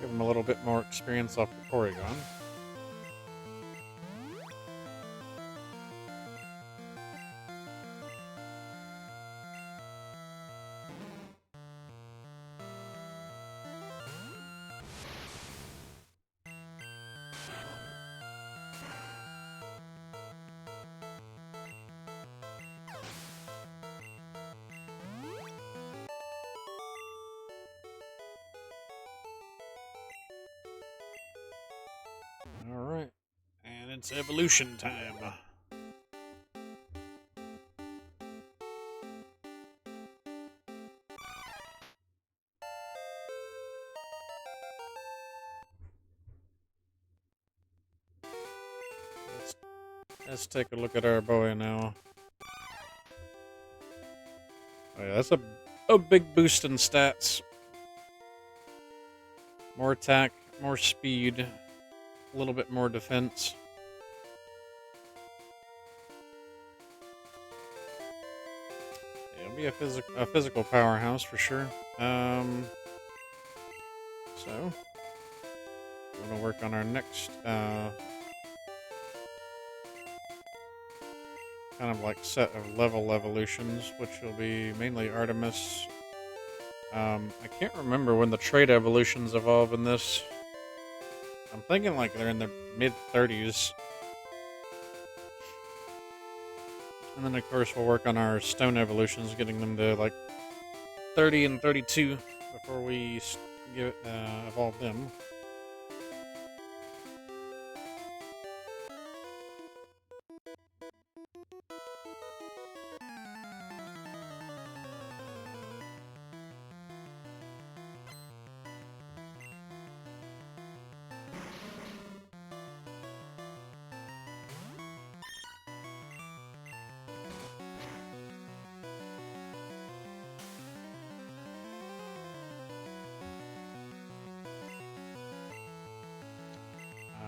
Give him a little bit more experience off the Porygon. Alright, and it's evolution time. Let's take a look at our boy now. Oh yeah, that's a big boost in stats. More attack, more speed, a little bit more defense. It'll be a physical powerhouse for sure. So we're gonna work on our next kind of like set of level evolutions, which will be mainly Artemis. I can't remember when the trait evolutions evolve in this. I'm thinking like they're in their mid-30s. And then of course we'll work on our stone evolutions, getting them to like 30 and 32 before we evolve them.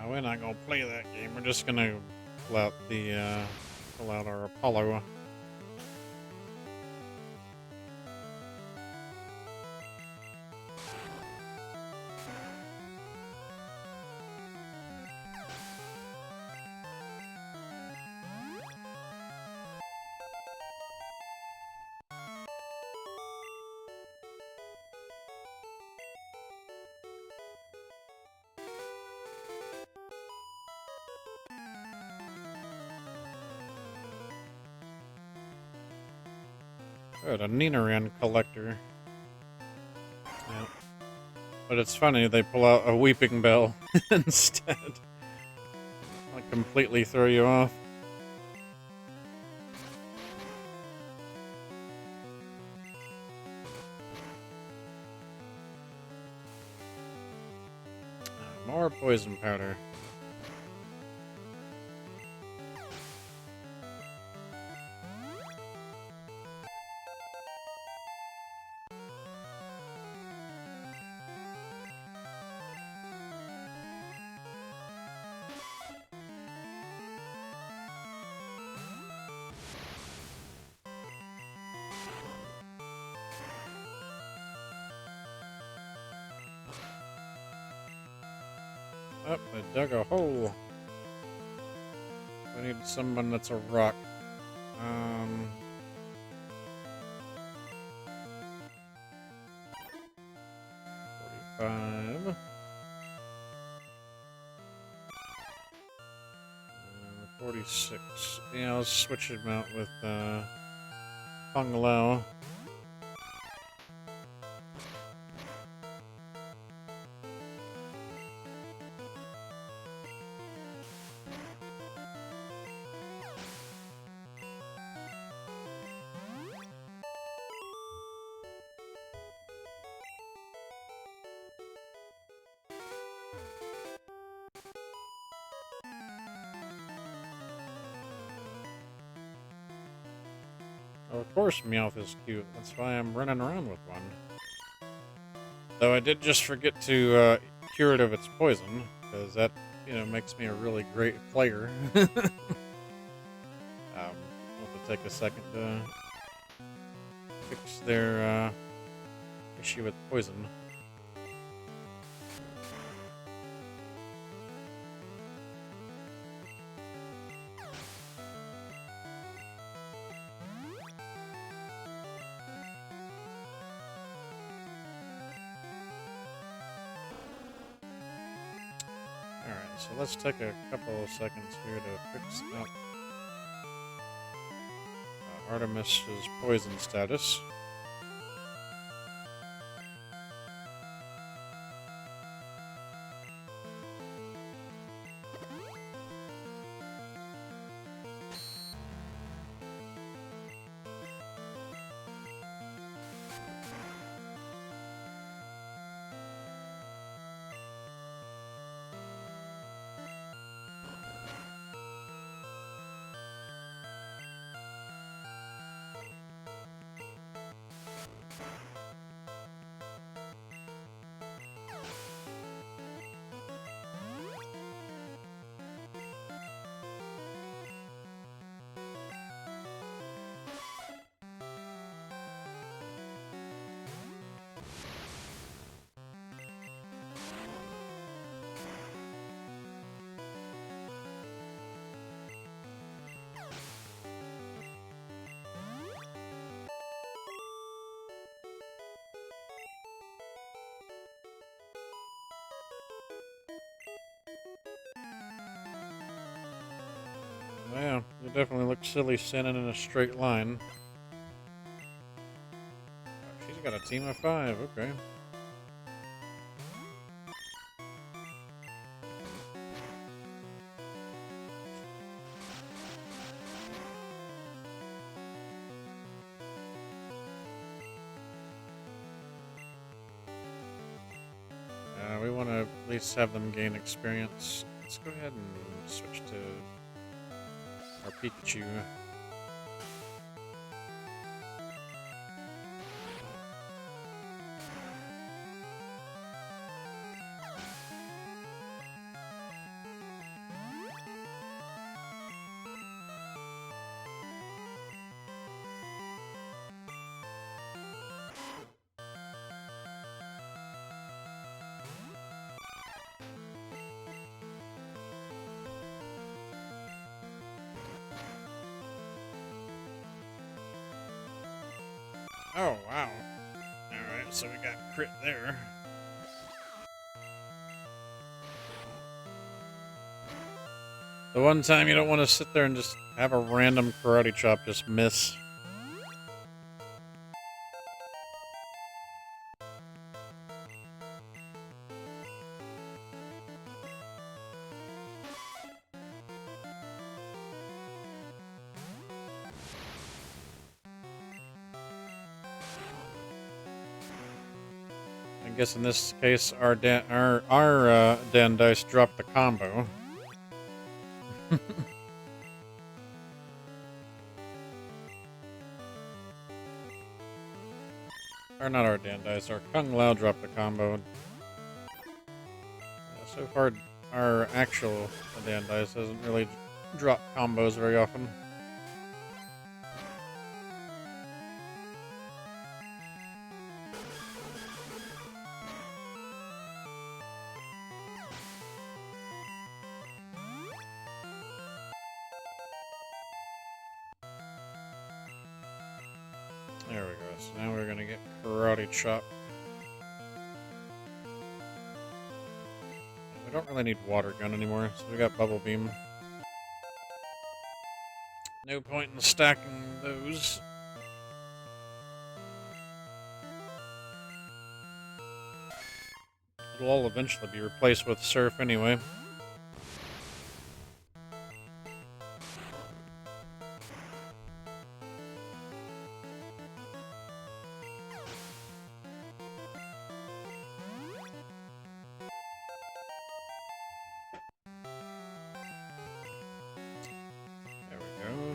We're not gonna play that game. We're just gonna pull out our Apollo. Good, a Ninaran collector. Yeah. But it's funny, they pull out a Weeping Bell instead. Like, completely throw you off. More poison powder. Oh, I dug a hole. We need someone that's a rock. 45. 46. Yeah, I'll switch him out with Feng Lao. Oh, of course Meowth is cute. That's why I'm running around with one. Though I did just forget to cure it of its poison, because that, makes me a really great player. I'll have to take a second to fix their issue with poison. So let's take a couple of seconds here to fix up Artemis's poison status. Yeah, you definitely look silly standing in a straight line. Oh, she's got a team of 5, okay. We want to at least have them gain experience. Let's go ahead and switch to our Pikachu. Oh, wow. Alright, so we got crit there. The one time you don't want to sit there and just have a random karate chop just miss. I guess in this case, our Dan Dice dropped the combo. Or not our Dan Dice, our Kung Lao dropped the combo. So far, our actual Dan Dice hasn't really dropped combos very often. There we go. So now we're gonna get karate chop. We don't really need water gun anymore, so we got bubble beam. No point in stacking those. It'll all eventually be replaced with surf anyway.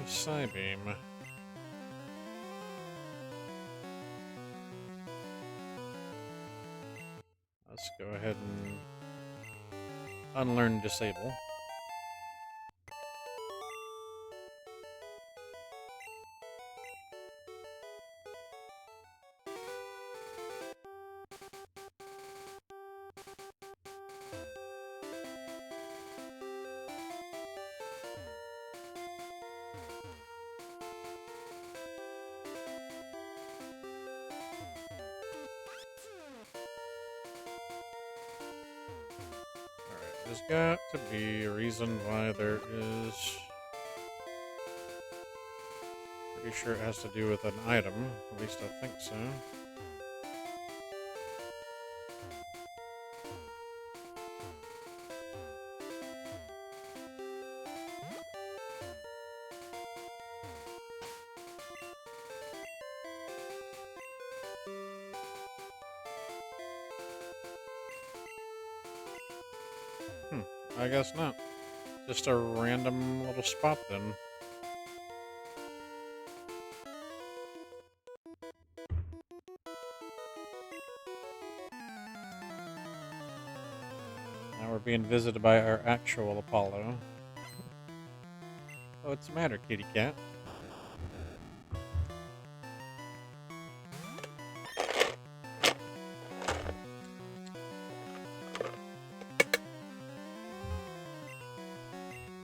Psybeam. Let's go ahead and unlearn disable. There's got to be a reason why there is. Pretty sure it has to do with an item. At least I think so. I guess not. Just a random little spot then. Now we're being visited by our actual Apollo. What's the matter, kitty cat?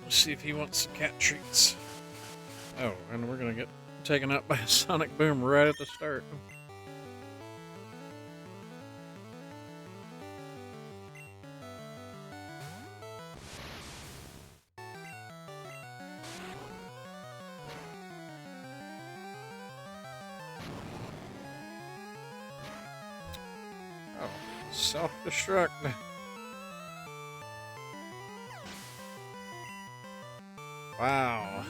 See if he wants some cat treats. Oh, and we're gonna get taken out by a sonic boom right at the start. Self-destruct. Wow.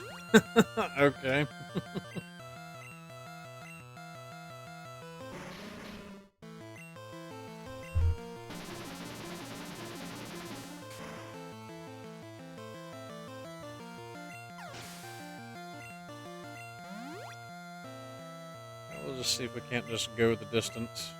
Okay. We'll just see if we can't just go the distance.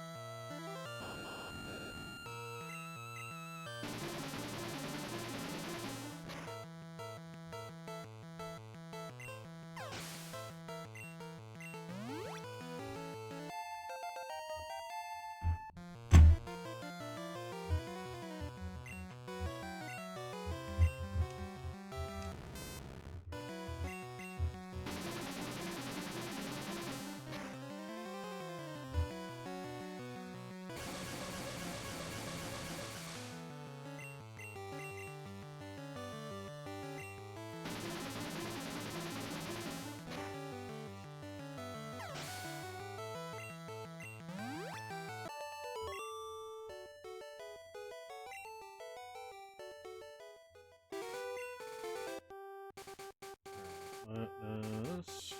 Let us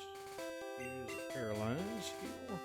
use paralyze heal.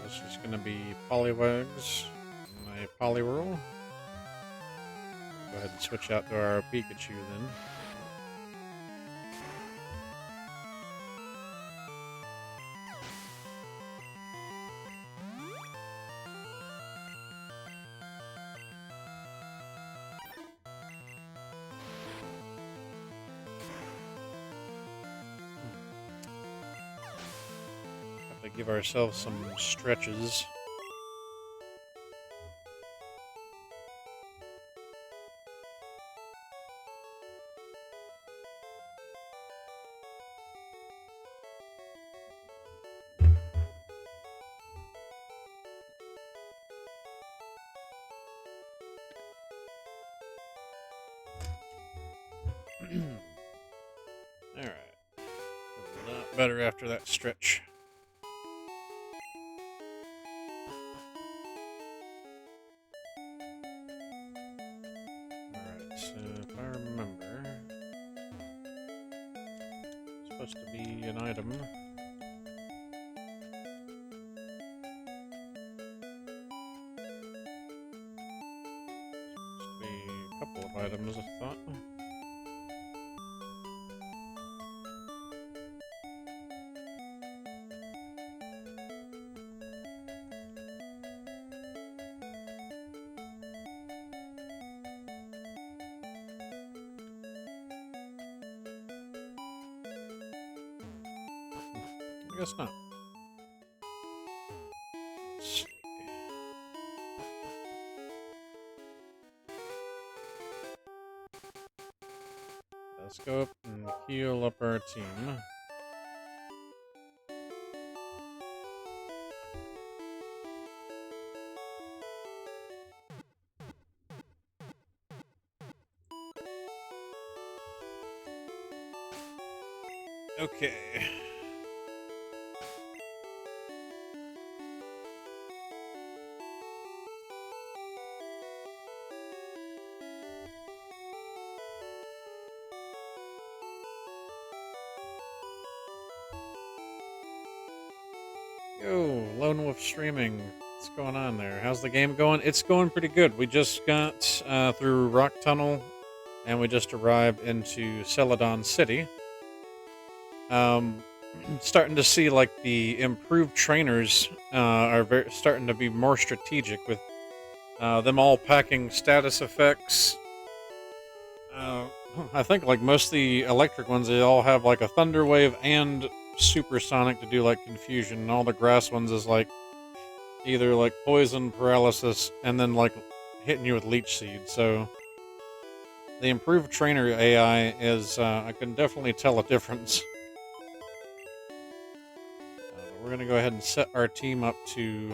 This is going to be Poliwags, my Poliwhirl. Go ahead and switch out to our Pikachu then. Have to give ourselves some stretches. Alright. A lot better after that stretch. Alright, so if I remember, it's supposed to be an item. Supposed to be a couple of items, I thought. I guess not. Let's see. Let's go up and heal up our team. Okay. Yo, Lone Wolf Streaming. What's going on there? How's the game going? It's going pretty good. We just got through Rock Tunnel, and we just arrived into Celadon City. Starting to see like the improved trainers are starting to be more strategic with them all packing status effects. I think like most of the electric ones, they all have like a thunder wave and supersonic to do like confusion, and all the grass ones is like either like poison, paralysis, and then like hitting you with leech seed. So the improved trainer AI is I can definitely tell a difference. We're gonna go ahead and set our team up to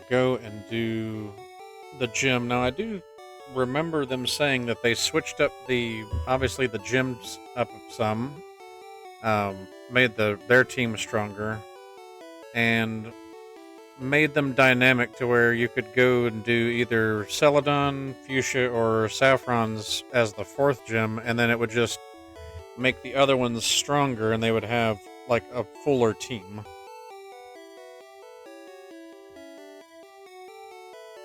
go and do the gym. Now I do remember them saying that they switched up obviously the gyms up some, made their team stronger, and made them dynamic to where you could go and do either Celadon, Fuchsia, or Saffron's as the fourth gym, and then it would just make the other ones stronger, and they would have like a fuller team.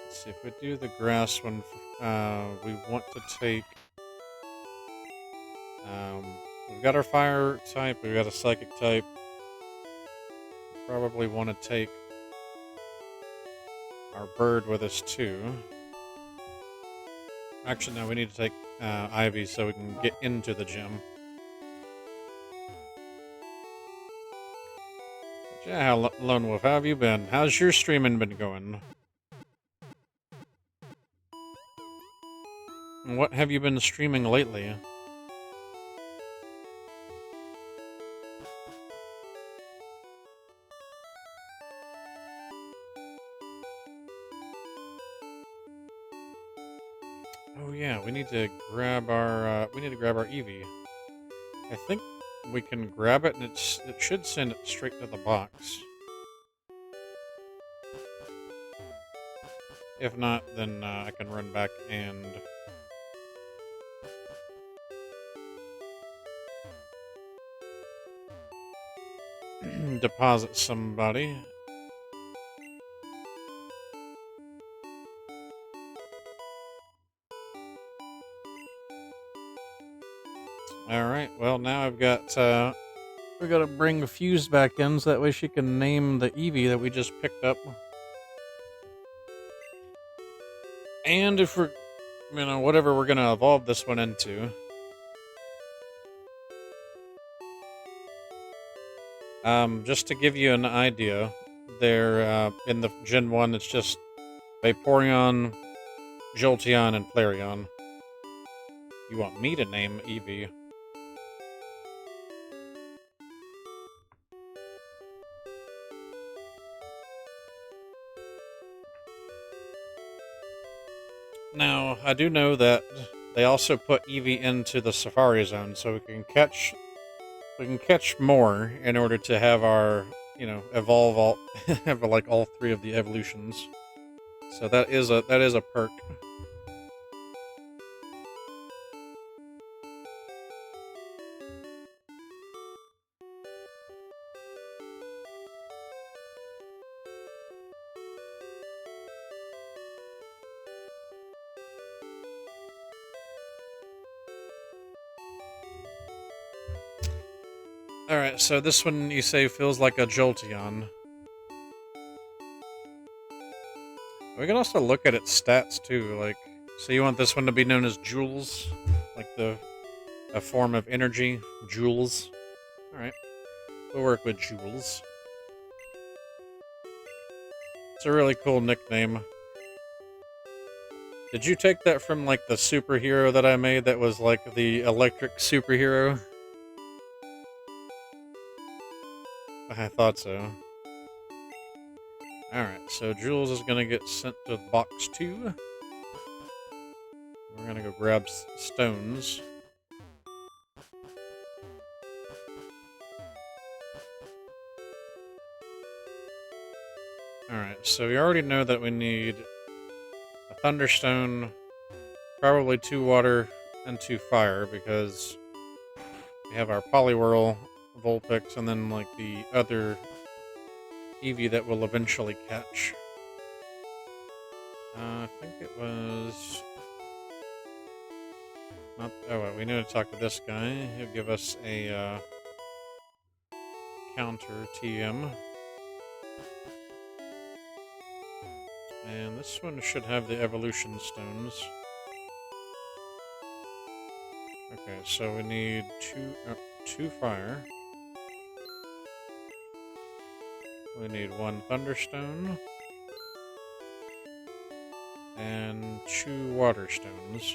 Let's see if we do the grass one. We want to take. We've got our fire type. We've got a psychic type. Probably want to take our bird with us too. Actually, no, we need to take Ivy so we can get into the gym. But yeah, Lone Wolf, how have you been? How's your streaming been going? What have you been streaming lately? Oh yeah, we need to grab our Eevee. I think we can grab it, and it should send it straight to the box. If not, then I can run back and deposit somebody. Alright, well now I've got we gotta bring Fuse back in so that way she can name the Eevee that we just picked up. And if we're whatever we're gonna evolve this one into. Just to give you an idea, they're in the Gen 1, it's just Vaporeon, Jolteon, and Flareon. You want me to name Eevee? Now, I do know that they also put Eevee into the Safari Zone, so we can catch more in order to have our, evolve all have like all three of the evolutions. So that is a perk. Alright, so this one you say feels like a Jolteon. We can also look at its stats too, like, so you want this one to be known as Jules? Like a form of energy? Jules? Alright, we'll work with Jules. It's a really cool nickname. Did you take that from, like, the superhero that I made that was, like, the electric superhero? I thought so. Alright, so Jules is gonna get sent to box 2. We're gonna go grab stones. Alright, so we already know that we need a Thunderstone, probably 2 water and 2 fire, because we have our Poliwhirl, Vulpix, and then like the other Eevee that we'll eventually catch. I think it was Not, oh, well, we need to talk to this guy. He'll give us a counter TM. And this one should have the evolution stones. Okay, so we need two fire. We need one thunderstone. And 2 water stones.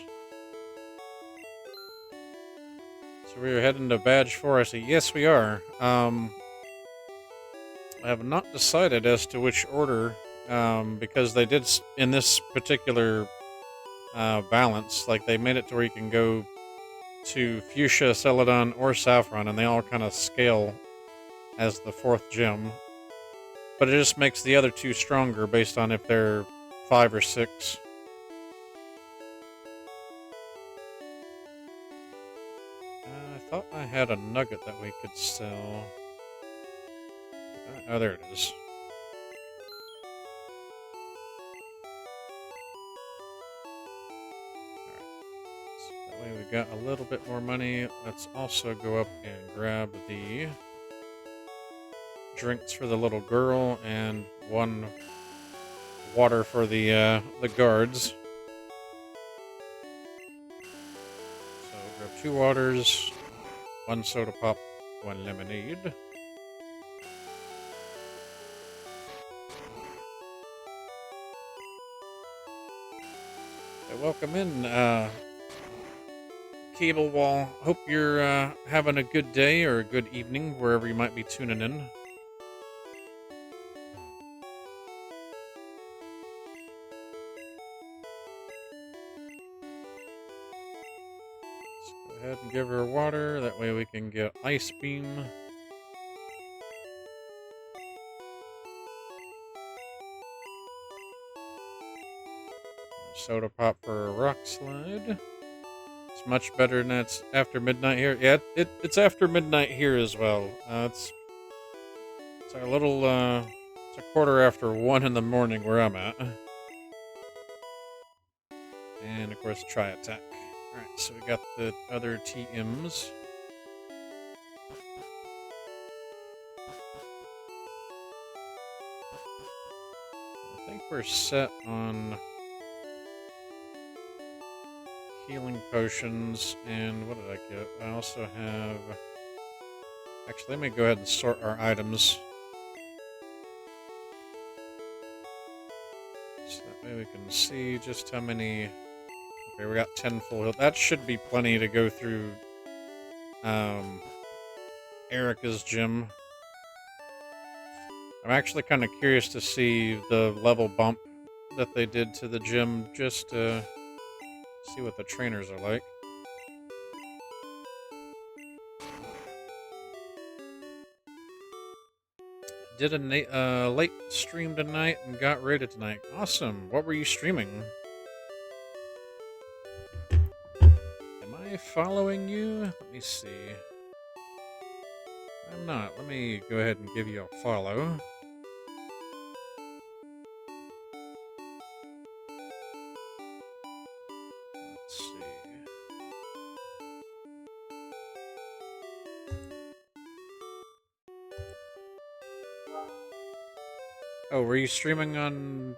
So we're heading to Badge Forest. Yes, we are. I have not decided as to which order, because they did, in this particular balance, like they made it to where you can go to Fuchsia, Celadon, or Saffron, and they all kind of scale as the 4th gem. But it just makes the other 2 stronger based on if they're 5 or 6. I thought I had a nugget that we could sell. Oh, there it is. Alright. So that way we got a little bit more money. Let's also go up and grab the drinks for the little girl and 1 water for the guards. So grab 2 waters, 1 soda pop, 1 lemonade. Okay, welcome in, Cable Wall. Hope you're having a good day or a good evening wherever you might be tuning in. Go ahead and give her water, that way we can get Ice Beam. Soda pop for a rock slide. It's much better than it's after midnight here. Yeah, it's after midnight here as well. It's our little, it's a quarter after 1 in the morning where I'm at. And of course, try attack. Alright, so we got the other TMs. I think we're set on healing potions, and what did I get? I also have... Actually, let me go ahead and sort our items. So that way we can see just how many... Okay, we got 10 full health. That should be plenty to go through Erica's gym. I'm actually kind of curious to see the level bump that they did to the gym, just to see what the trainers are like. Did a late stream tonight and got rated tonight. Awesome. What were you streaming? Am I following you? Let me see. I'm not. Let me go ahead and give you a follow. Let's see. Oh, were you streaming on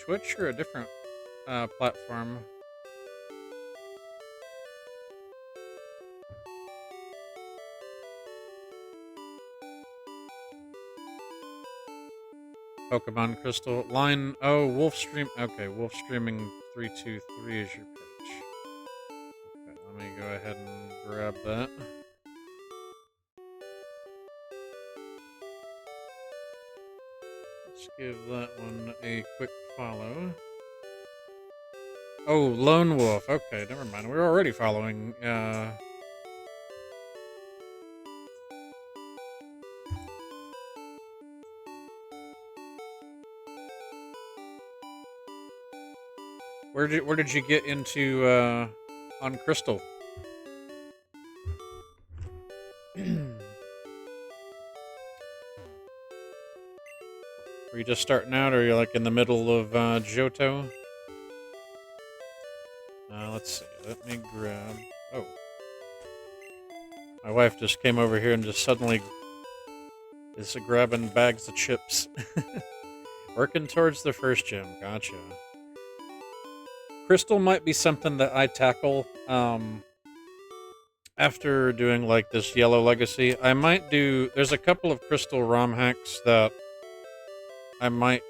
Twitch or a different platform? Pokemon Crystal. Line, oh, Wolf Stream. Okay, Wolf Streaming 323 is your page. Okay, let me go ahead and grab that. Let's give that one a quick follow. Oh, Lone Wolf. Okay, never mind. We're already following, Where did you get into on Crystal? Were you just starting out, or are you like in the middle of Johto? Let's let's see. Let me grab... Oh. My wife just came over here and just suddenly is grabbing bags of chips. Working towards the first gem. Gotcha. Crystal might be something that I tackle after doing like this yellow legacy. I might do... There's a couple of crystal ROM hacks that I might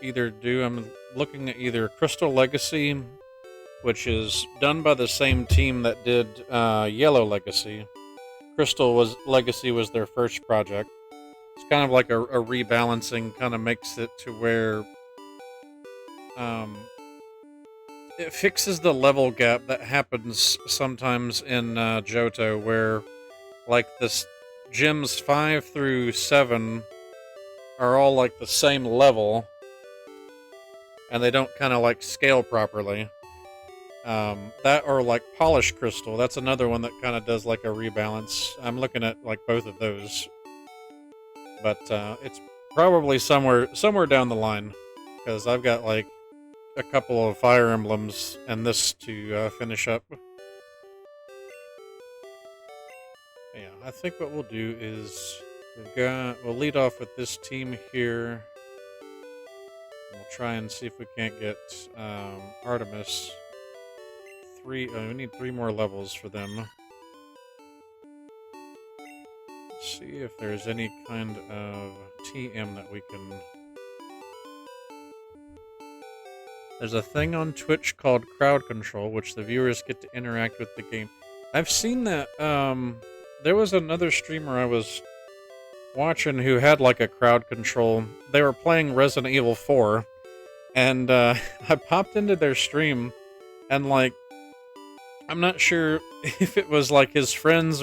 either do. I'm looking at either Crystal Legacy, which is done by the same team that did Yellow Legacy. Legacy was their first project. It's kind of like a rebalancing, kind of makes it to where it fixes the level gap that happens sometimes in Johto, where like this gyms 5 through 7 are all like the same level, and they don't kind of like scale properly. That or like Polished Crystal, that's another one that kind of does like a rebalance. I'm looking at like both of those, but it's probably somewhere down the line, because I've got like a couple of Fire Emblems and this to finish up. Yeah, I think what we'll do is we'll lead off with this team here. We'll try and see if we can't get Artemis. We need 3 more levels for them. Let's see if there's any kind of TM that we can... There's a thing on Twitch called crowd control, which the viewers get to interact with the game. I've seen that. There was another streamer I was watching who had like a crowd control. They were playing Resident Evil 4, and I popped into their stream, and like, I'm not sure if it was like his friends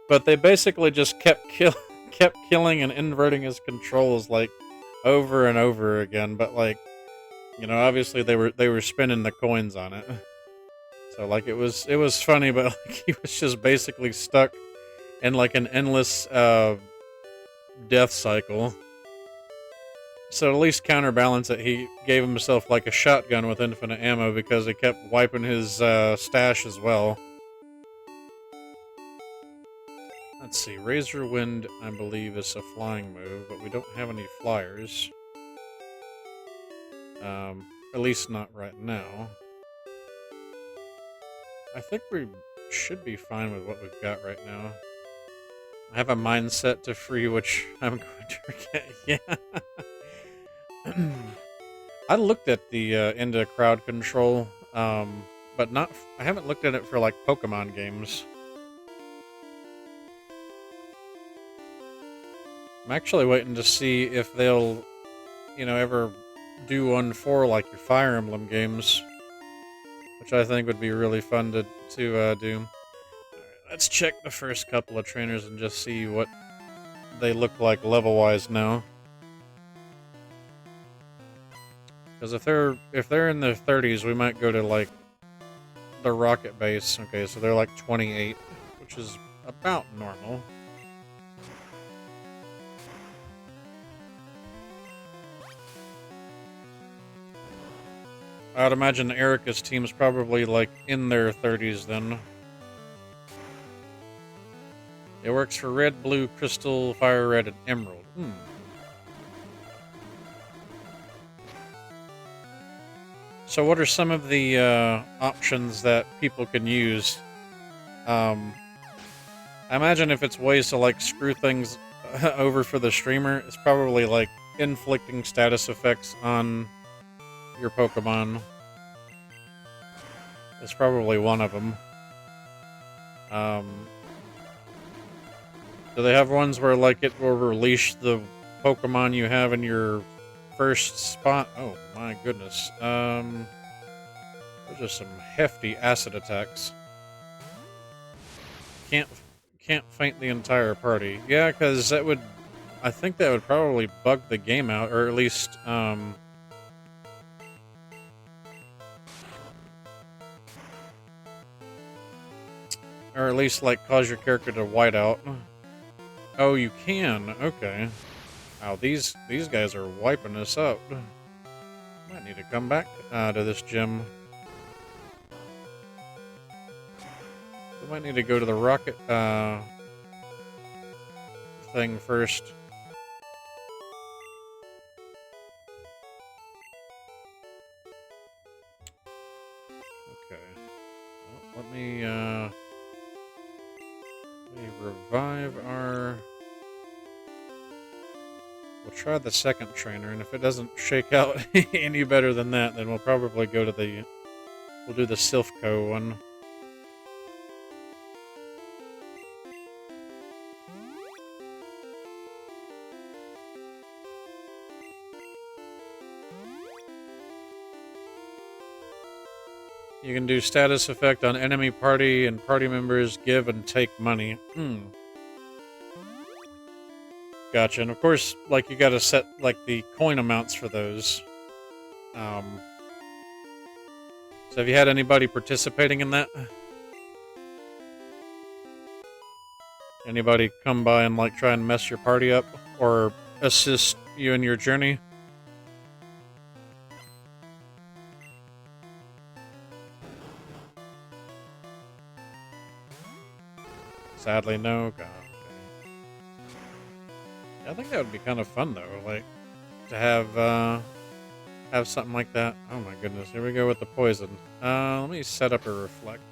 but they basically just kept killing and inverting his controls like over and over again. But like, you know, obviously they were spinning the coins on it, so like it was funny. But like, he was just basically stuck in like an endless death cycle. So to at least counterbalance it, he gave himself like a shotgun with infinite ammo, because he kept wiping his stash as well. Let's see, Razor Wind, I believe, is a flying move, but we don't have any flyers. At least not right now. I think we should be fine with what we've got right now. I have a mindset to free, which I'm going to forget. Yeah. I looked at the into crowd control, but I haven't looked at it for like Pokemon games. I'm actually waiting to see if they'll, ever do one for like your Fire Emblem games, which I think would be really fun to do. Alright, let's check the first couple of trainers and just see what they look like level-wise now. Because if they're in their 30s, we might go to like the Rocket Base. Okay, so they're like 28, which is about normal. I'd imagine Erica's team's probably like in their 30s then. It works for Red, Blue, Crystal, Fire Red, and Emerald. So what are some of the options that people can use? I imagine if it's ways to like screw things over for the streamer, it's probably like inflicting status effects on your Pokemon. It's probably one of them. Do they have ones where like it will release the Pokemon you have in your first spot? Oh my goodness. Those are some hefty acid attacks. Can't faint the entire party. Yeah, because I think that would probably bug the game out, or at least like cause your character to white out. Oh, you can. Okay. Wow, these guys are wiping us up. Might need to come back to this gym. We might need to go to the rocket thing first. Okay. Well, let me revive our... We'll try the second trainer, and if it doesn't shake out any better than that, then we'll probably go to the... We'll do the Silphco one. You can do status effect on enemy party, and party members give and take money. Gotcha. And of course, like, you gotta set, like, the coin amounts for those. So have you had anybody participating in that? Anybody come by and, like, try and mess your party up? Or assist you in your journey? Sadly, no. God, okay. I think that would be kind of fun, though. Like, to have something like that. Oh my goodness, here we go with the poison. Let me set up a reflect.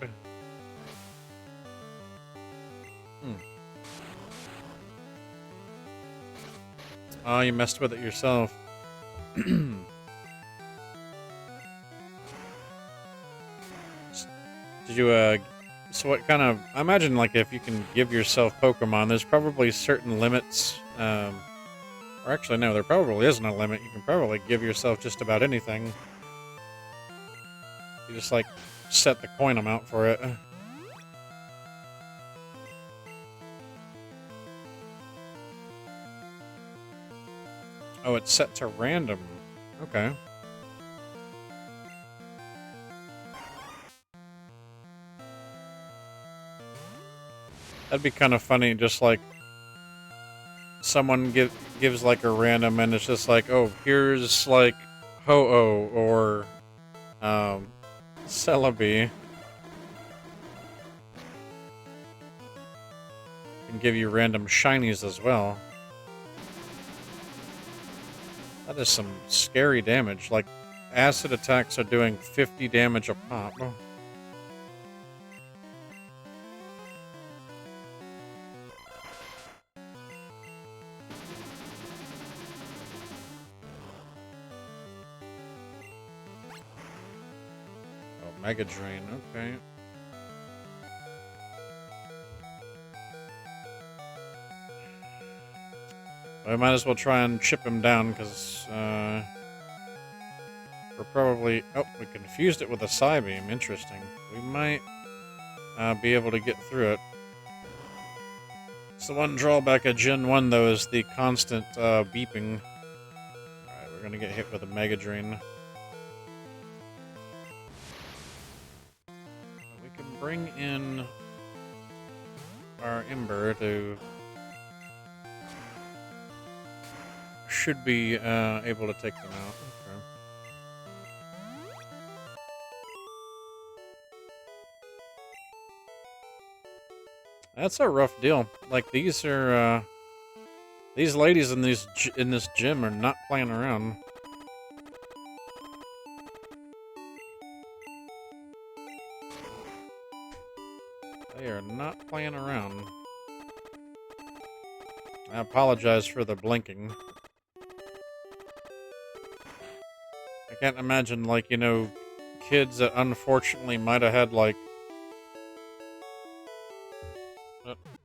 Oh, you messed with it yourself. Did you, so what kind of... I imagine, like, if you can give yourself Pokemon, there's probably certain limits, or actually, no, there probably isn't a limit. You can probably give yourself just about anything. You just, like, set the coin amount for it. Oh, it's set to random. Okay. That'd be kind of funny, just like someone gives like a random, and it's just like, oh, here's like Ho-Oh or Celebi. Can give you random shinies as well. That is some scary damage. Like, acid attacks are doing 50 damage a pop. Mega Drain, okay. I might as well try and chip him down, because we're probably... Oh, we confused it with a Psybeam. Interesting. We might be able to get through it. So the one drawback of Gen 1, though, is the constant beeping. Alright, we're going to get hit with a Mega Drain. Bring in our Ember to... Should be able to take them out. Okay. That's a rough deal. Like, these are these ladies in this gym are not playing around. They are not playing around. I apologize for the blinking. I can't imagine, like, you know, kids that unfortunately might have had, like...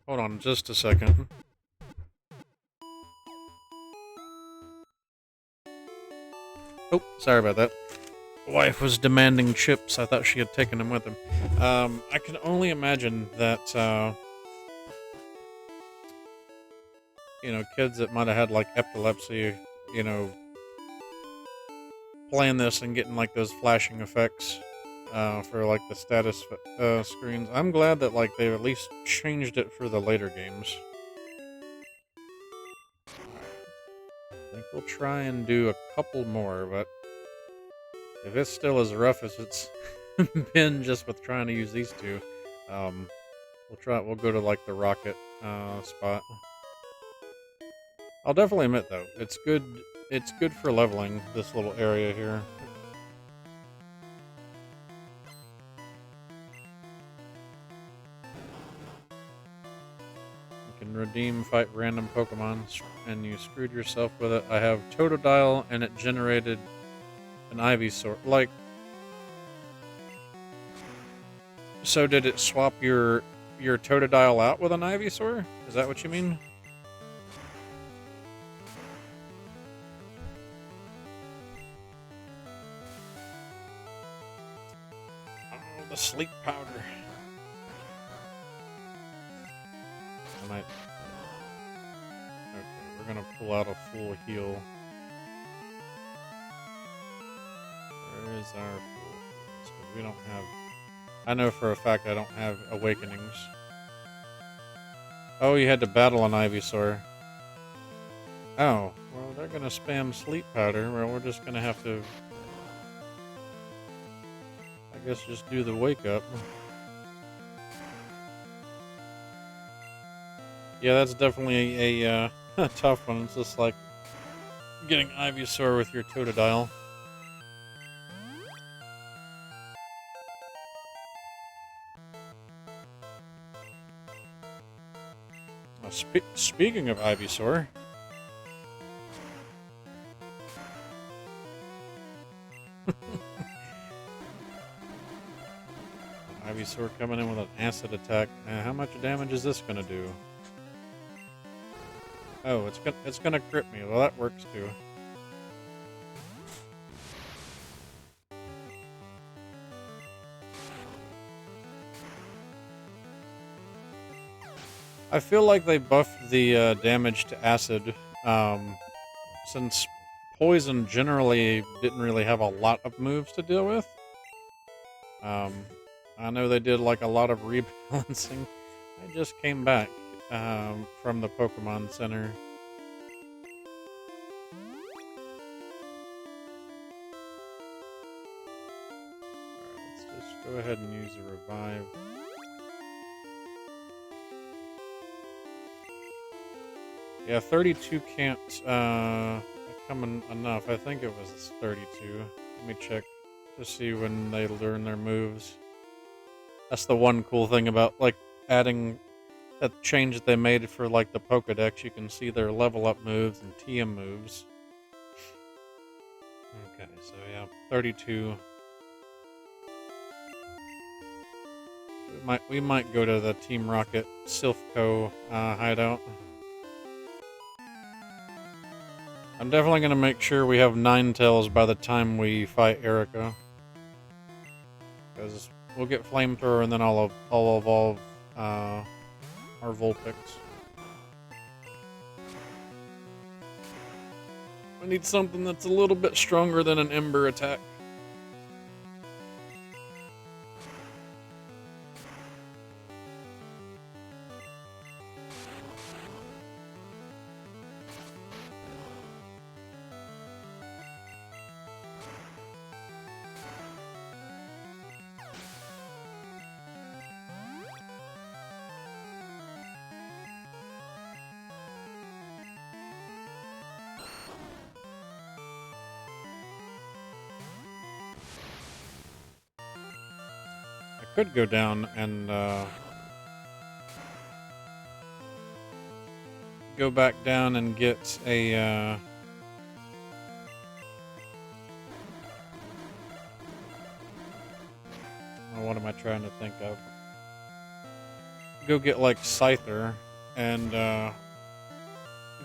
hold on just a second. Oh, sorry about that. Wife was demanding chips. I thought she had taken them with him. I can only imagine that, you know, kids that might have had, like, epilepsy, you know, playing this and getting, like, those flashing effects, for, like, the status, screens. I'm glad that, like, they've at least changed it for the later games. I think we'll try and do a couple more, but if it's still as rough as it's been just with trying to use these two, We'll go to like the rocket spot. I'll definitely admit though, it's good. It's good for leveling this little area here. You can redeem, fight random Pokemon, and you screwed yourself with it. I have Totodile, and it generated an Ivysaur. Like, so did it swap your Totodile out with an Ivysaur? Is that what you mean? Oh, the sleep powder. I might. Okay, we're gonna pull out a full heal. Where is our full heals? 'Cause we don't have. I know for a fact I don't have awakenings. Oh, you had to battle an Ivysaur. Oh, well, they're gonna spam sleep powder. Well, we're just gonna have to, I guess, just do the wake up. Yeah, that's definitely a tough one. It's just like getting Ivysaur with your Totodile. Speaking of Ivysaur, Ivysaur coming in with an acid attack. How much damage is this gonna do? Oh, it's gonna crit me. Well, that works too. I feel like they buffed the damage to acid, since poison generally didn't really have a lot of moves to deal with. I know they did like a lot of rebalancing. I just came back from the Pokemon Center. Alright, let's just go ahead and use a revive. Yeah, 32 can't come enough. I think it was 32. Let me check to see when they learn their moves. That's the one cool thing about like adding that change that they made for like the Pokedex. You can see their level up moves and TM moves. Okay, so yeah, 32. We might go to the Team Rocket Silphco hideout. I'm definitely going to make sure we have Ninetales by the time we fight Erica. Because we'll get Flamethrower and then I'll evolve our Vulpix. I need something that's a little bit stronger than an Ember attack. Could go down and go back down and get a what am I trying to think of? Go get like Scyther and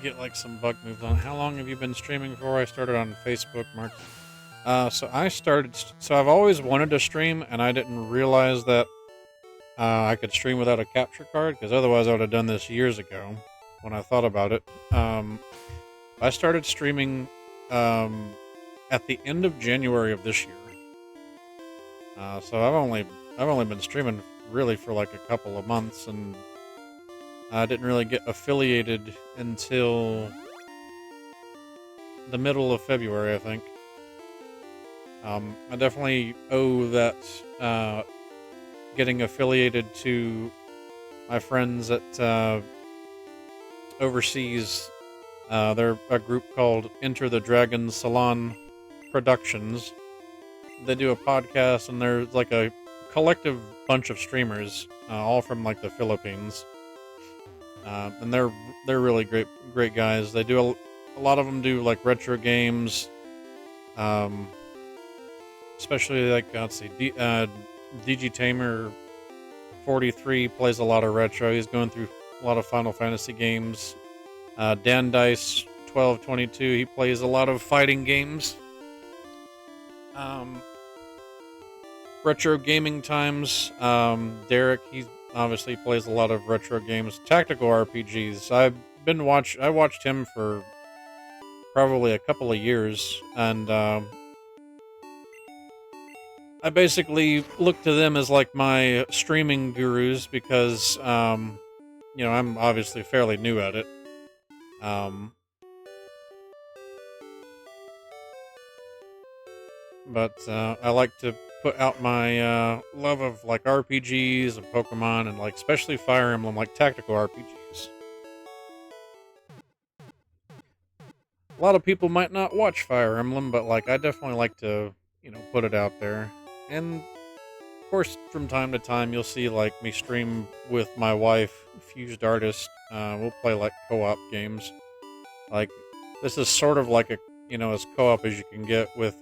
get like some bug moves on. How long have you been streaming for? I started on Facebook, Mark. So I've always wanted to stream, and I didn't realize that I could stream without a capture card, because otherwise I would have done this years ago when I thought about it. I started streaming at the end of January of this year. So I've only been streaming really for like a couple of months, and I didn't really get affiliated until the middle of February, I think. I definitely owe that getting affiliated to my friends at overseas. They're a group called Enter the Dragon Salon Productions. They do a podcast, and they're like a collective bunch of streamers, all from like the Philippines, and they're really great guys. They do a lot of them do like retro games, um, especially like let's see, DG Tamer 43 plays a lot of retro. He's going through a lot of Final Fantasy games. Dan Dice 1222, he plays a lot of fighting games. Retro Gaming Times, Derek, he obviously plays a lot of retro games, tactical RPGs. I watched him for probably a couple of years, and I basically look to them as like my streaming gurus because, I'm obviously fairly new at it. But I like to put out my love of like RPGs and Pokemon and like especially Fire Emblem, like tactical RPGs. A lot of people might not watch Fire Emblem, but like I definitely like to, put it out there. And of course, from time to time, you'll see like me stream with my wife, Fused Artist. We'll play like co-op games. Like this is sort of like a as co-op as you can get with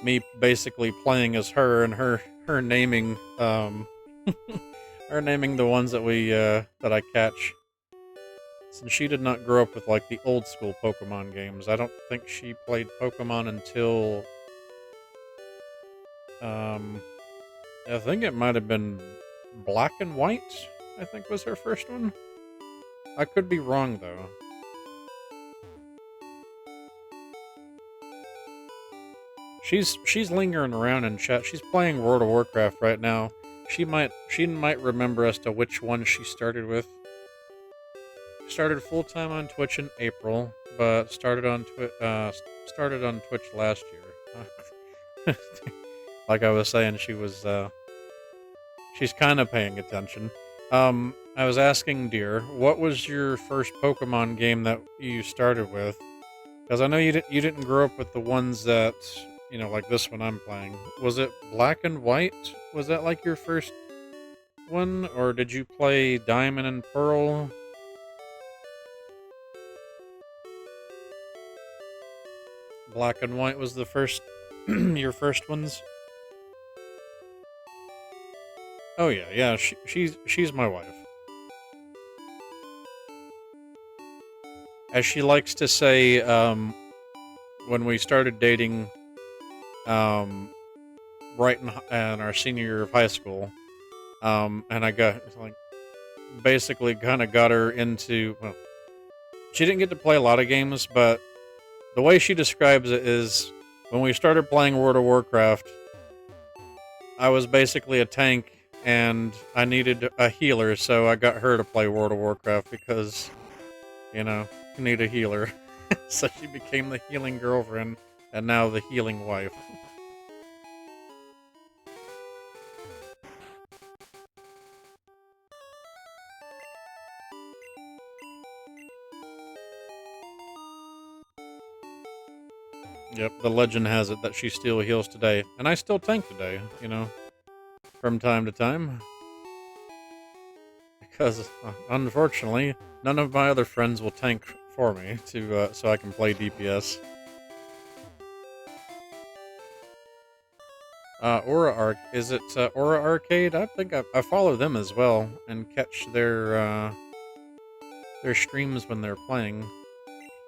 me basically playing as her and her naming her naming the ones that we that I catch. Since she did not grow up with like the old school Pokemon games, I don't think she played Pokemon until I think it might have been Black and White, I think was her first one. I could be wrong though. She's lingering around in chat. She's playing World of Warcraft right now. She might remember as to which one she started with. Started full time on Twitch in April, but started on Twitch last year. Like I was saying, she's kind of paying attention. I was asking Deer, what was your first Pokemon game that you started with? Because I know you didn't grow up with the ones that like this one I'm playing. Was it Black and White? Was that like your first one, or did you play Diamond and Pearl? Black and White was the first, your first ones. Oh yeah. She's my wife. As she likes to say, when we started dating, right in our senior year of high school, and I got like basically kind of got her into. Well, she didn't get to play a lot of games, but the way she describes it is when we started playing World of Warcraft, I was basically a tank and I needed a healer, so I got her to play World of Warcraft because, you need a healer. So she became the healing girlfriend and now the healing wife. Yep, the legend has it that she still heals today, and I still tank today, from time to time. Because, unfortunately, none of my other friends will tank for me so I can play DPS. Is it Aura Arcade? I think I follow them as well and catch their streams when they're playing.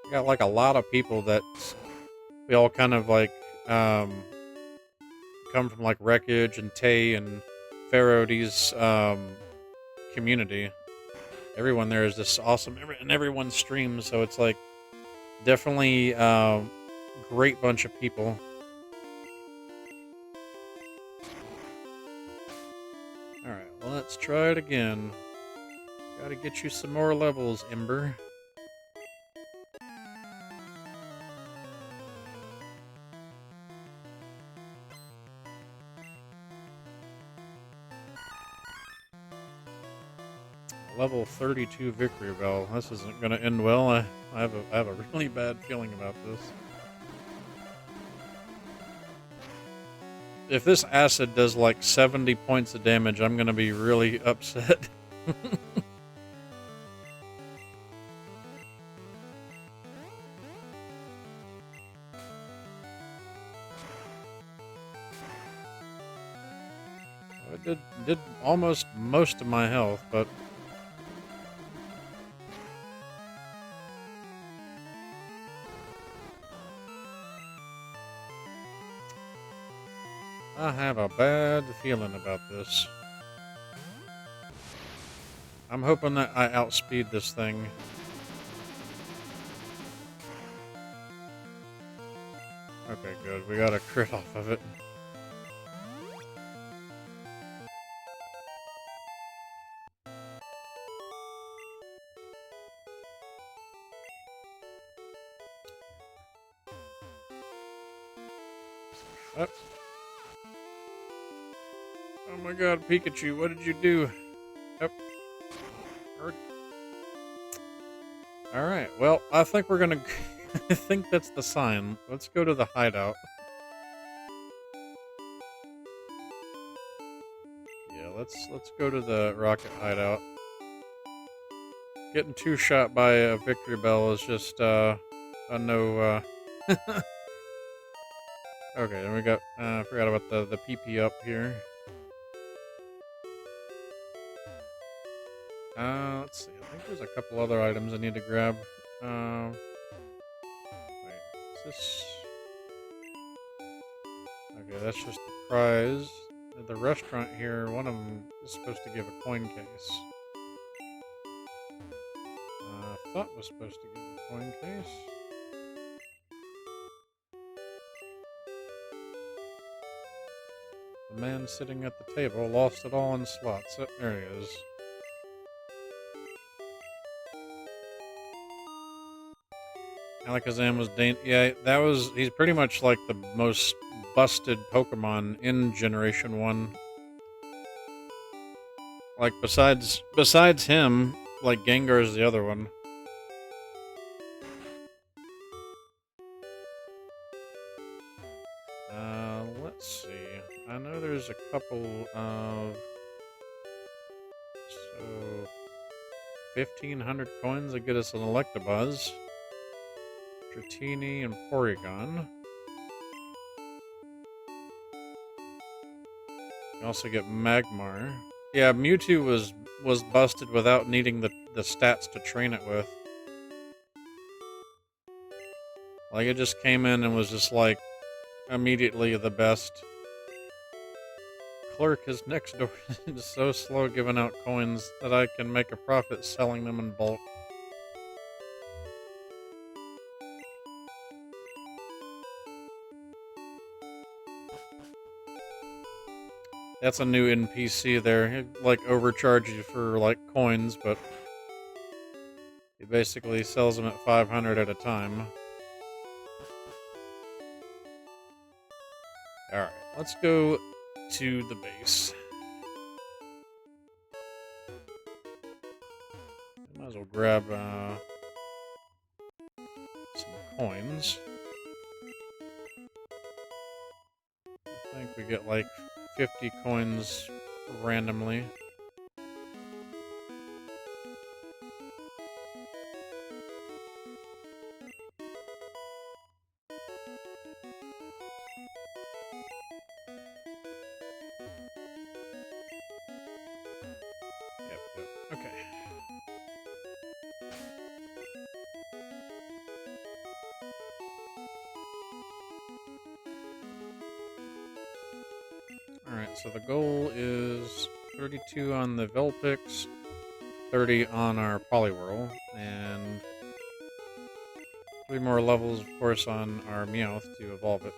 We got like a lot of people that we all kind of like come from like Wreckage and Tay and Pharaoh's community. Everyone there is just awesome, and everyone streams, so it's like definitely great bunch of people. All right, well, let's try it again. Gotta get you some more levels, Ember. level 32 Victory Bell. This isn't going to end well. I have a really bad feeling about this. If this acid does like 70 points of damage, I'm going to be really upset. It did almost most of my health, but I have a bad feeling about this. I'm hoping that I outspeed this thing. Okay, good. We got a crit off of it. Oh. Oh my god, Pikachu, what did you do? Yep. Alright, well, I think we're gonna... I think that's the sign. Let's go to the hideout. Yeah, let's go to the rocket hideout. Getting two-shot by a Victory Bell is just, a no, Okay, then we got, I forgot about the PP up here. Let's see, I think there's a couple other items I need to grab. Wait, is this... Okay, that's just the prize. At the restaurant here, one of them is supposed to give a coin case. I thought was supposed to give a coin case. The man sitting at the table lost it all in slots. Oh, there he is. Alakazam was yeah, that was, he's pretty much like the most busted Pokemon in Generation 1. Like, besides him, like, Gengar is the other one. Let's see. I know there's a couple of... So... 1,500 coins that get us an Electabuzz. Dratini and Porygon. You also get Magmar. Yeah, Mewtwo was busted without needing the stats to train it with. Like, it just came in and was just, like, immediately the best. Clerk is next door. It's so slow giving out coins that I can make a profit selling them in bulk. That's a new NPC there. It, like, overcharges you for, like, coins, but he basically sells them at 500 at a time. Alright, let's go to the base. Might as well grab some coins. I think we get like 50 coins randomly. Okay. Alright, so the goal is 32 on the Vulpix, 30 on our Poliwhirl, and 3 more levels, of course, on our Meowth to evolve it.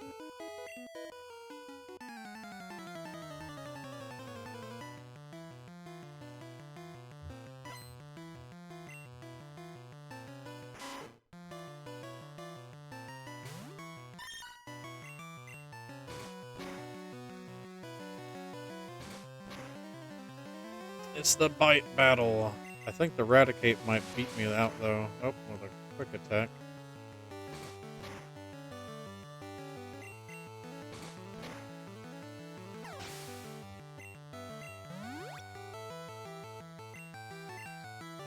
It's the bite battle. I think the Raticate might beat me out, though. Oh, with a quick attack.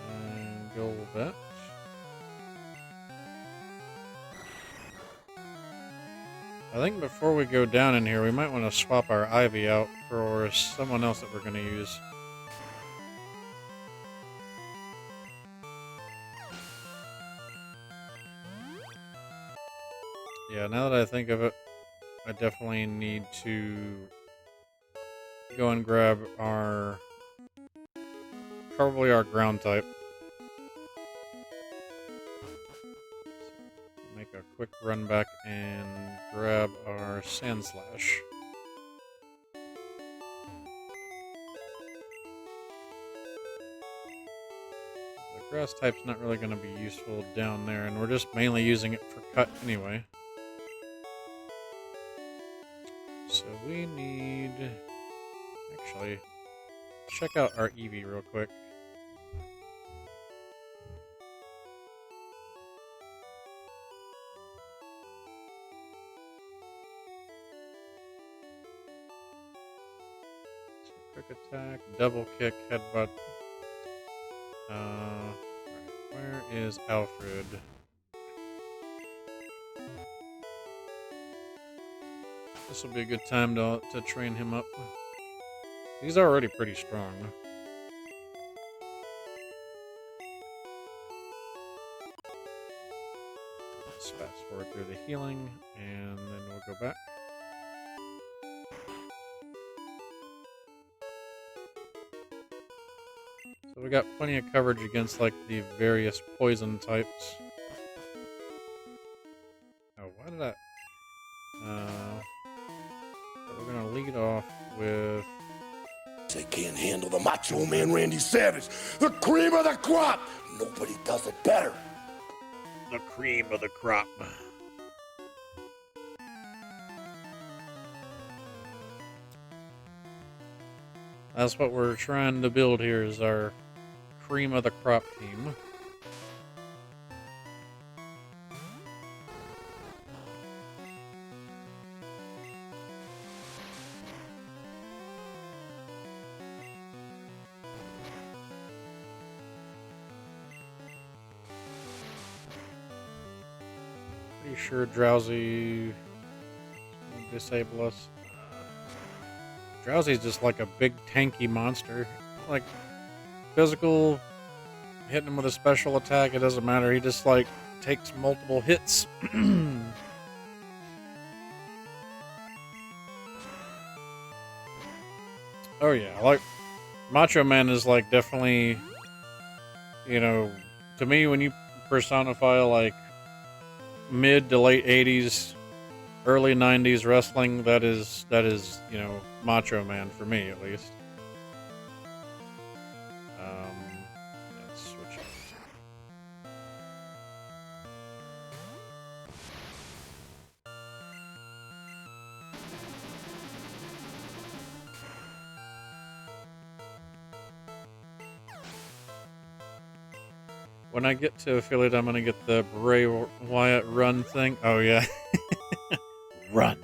And Golbat. I think before we go down in here, we might want to swap our Ivy out for someone else that we're going to use. Yeah, now that I think of it, I definitely need to go and grab probably our ground type. Make a quick run back and grab our Sandslash. The grass type's not really going to be useful down there, and we're just mainly using it for cut anyway. So we need... Actually, check out our Eevee real quick. Quick attack, double kick, headbutt. Where is Alfred? This will be a good time to train him up. He's already pretty strong. Let's fast forward through the healing, and then we'll go back. So we got plenty of coverage against like the various poison types. Oh, why did I... we're gonna lead off with... They can't handle the Macho Man Randy Savage, the cream of the crop. Nobody does it better. The cream of the crop. That's what we're trying to build here, is our cream of the crop team. Pretty sure Drowsy will disable us. Drowsy's just like a big tanky monster. Like, physical, hitting him with a special attack, it doesn't matter. He just, like, takes multiple hits. Oh, yeah. Like, Macho Man is, like, definitely, you know, to me, when you personify, like, mid to late 80s, early 90s wrestling, that is, you know, Macho Man for me, at least. Let's switch up. When I get to affiliate, I'm gonna get the Bray Wyatt run thing. Oh yeah. Run.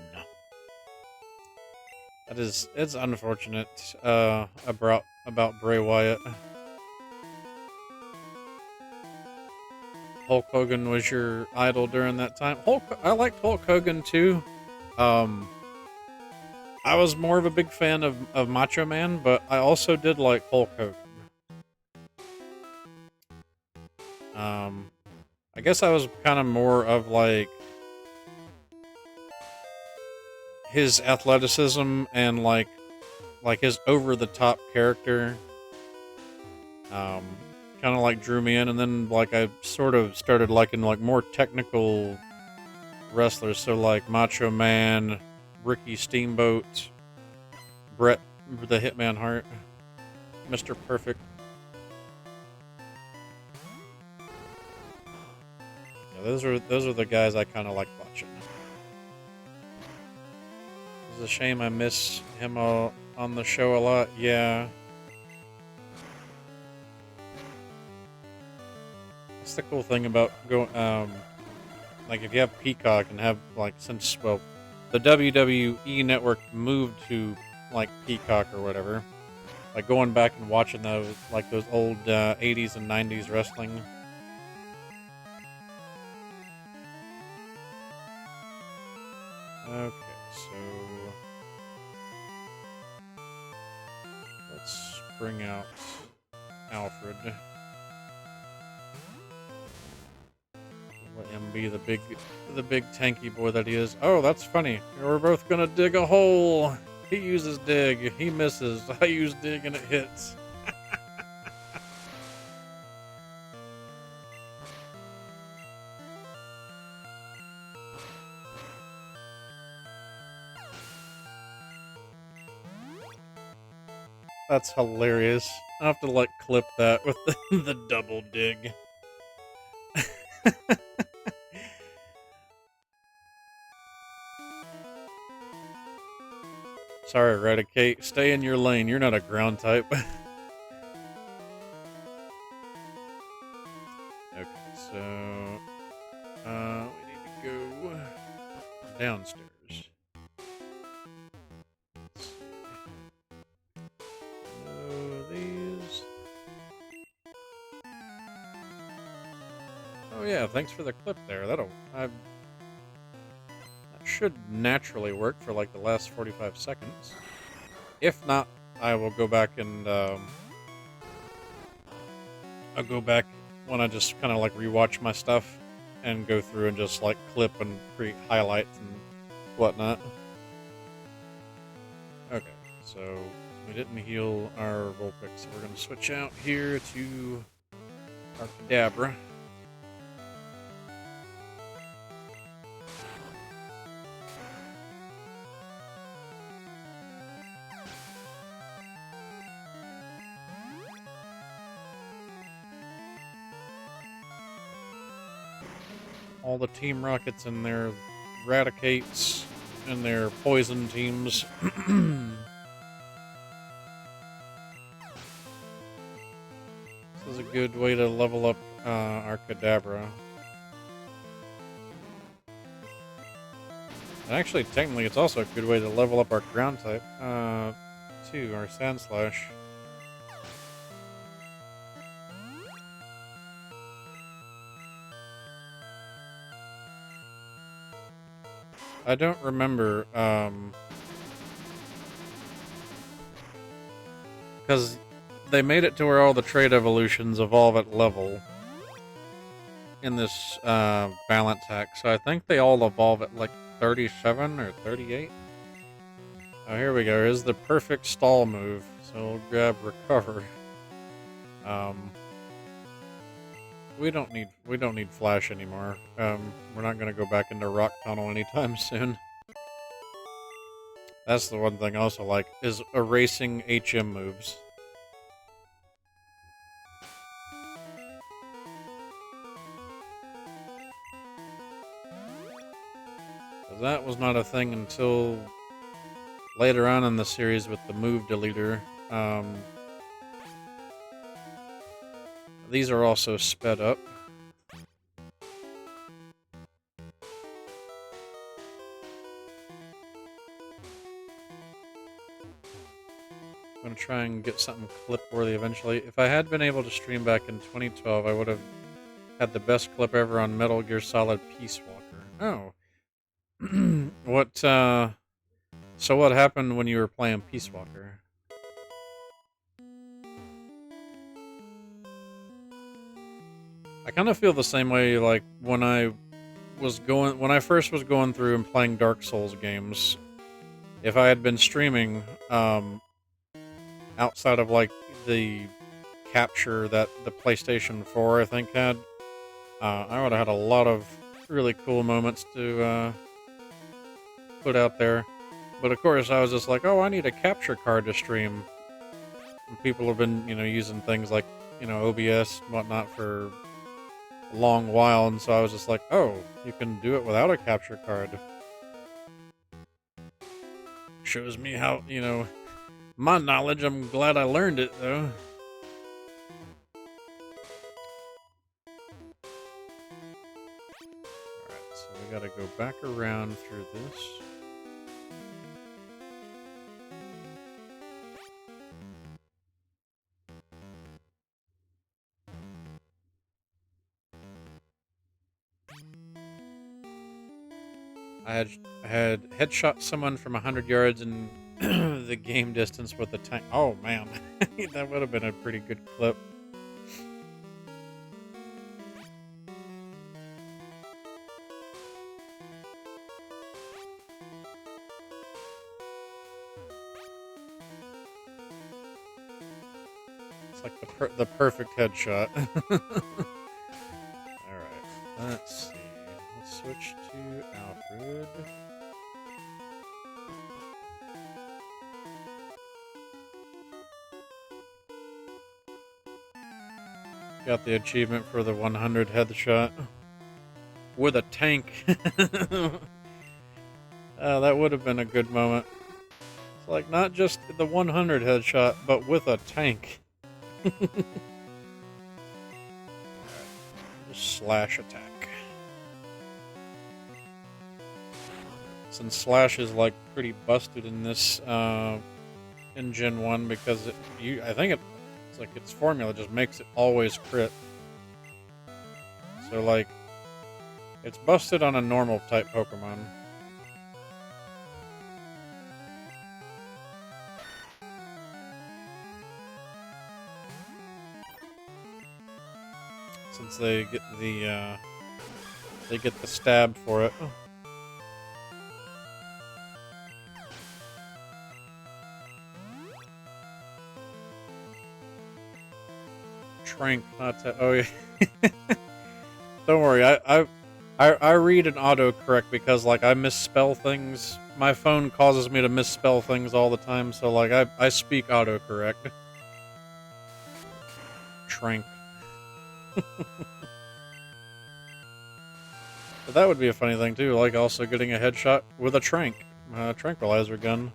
It's unfortunate about Bray Wyatt. Hulk Hogan was your idol during that time. I liked Hulk Hogan too. I was more of a big fan of Macho Man, but I also did like Hulk Hogan. I guess I was kind of more of like his athleticism and like his over-the-top character kind of like drew me in, and then like I sort of started liking like more technical wrestlers, so like Macho Man, Ricky Steamboat, Bret the Hitman Hart, Mr. Perfect. Yeah, those are the guys I kind of like watching. It's a shame I miss him on the show a lot. Yeah. That's the cool thing about like if you have Peacock and have like since well, the WWE network moved to like Peacock or whatever. Like going back and watching those old 80s and 90s wrestling. Okay, so let's bring out Alfred. Let him be the big tanky boy that he is. Oh, that's funny. We're both gonna dig a hole. He uses dig. He misses. I use dig and it hits. That's hilarious. I'll have to like clip that with the double dig. Sorry, Eradicate. Stay in your lane. You're not a ground type. Okay, so we need to go downstairs. Let's see. These. Oh yeah, thanks for the clip there. That should naturally work for like the last 45 seconds. If not, I will go back and I'll go back when I just kind of like rewatch my stuff and go through and just like clip and create highlights and whatnot. Okay, so we didn't heal our Vulpix, so we're going to switch out here to our Kadabra. All the Team Rockets and their Raticates and their poison teams. This is a good way to level up our Kadabra. And actually, technically, it's also a good way to level up our ground type, too, our Sandslash. I don't remember, because they made it to where all the trait evolutions evolve at level in this balance hack, so I think they all evolve at like 37 or 38. Oh, here we go. Here's the perfect stall move. So we'll grab Recover. We don't need Flash anymore. We're not gonna go back into Rock Tunnel anytime soon. That's the one thing I also like, is erasing HM moves. That was not a thing until later on in the series with the move deleter. These are also sped up. I'm going to try and get something clip-worthy eventually. If I had been able to stream back in 2012, I would have had the best clip ever on Metal Gear Solid Peace Walker. Oh. What, so what happened when you were playing Peace Walker? I kind of feel the same way, like, when I first was going through and playing Dark Souls games. If I had been streaming, outside of, like, the capture that the PlayStation 4, I think, had, I would have had a lot of really cool moments to, put out there. But, of course, I was just like, oh, I need a capture card to stream. And people have been, using things like, OBS and whatnot for a long while, and so I was just like, oh, you can do it without a capture card. Shows me how, my knowledge. I'm glad I learned it, though. gotta go back around through this. I had headshot someone from 100 yards in the game distance with a tank. Oh man, that would have been a pretty good clip. It's like the perfect headshot. All right, let's see. Let's switch to Alfred. Got the achievement for the 100 headshot with a tank. That would have been a good moment. It's like not just the 100 headshot, but with a tank. Just slash attack. Since slash is like pretty busted in this in Gen 1 because I think it's like its formula just makes it always crit. So like it's busted on a normal type Pokemon. Since they get the stab for it. Trank, not to, oh yeah. Don't worry, I read an autocorrect because like I misspell things. My phone causes me to misspell things all the time, so like I speak autocorrect. Trank. But that would be a funny thing too, like also getting a headshot with a tranquilizer gun.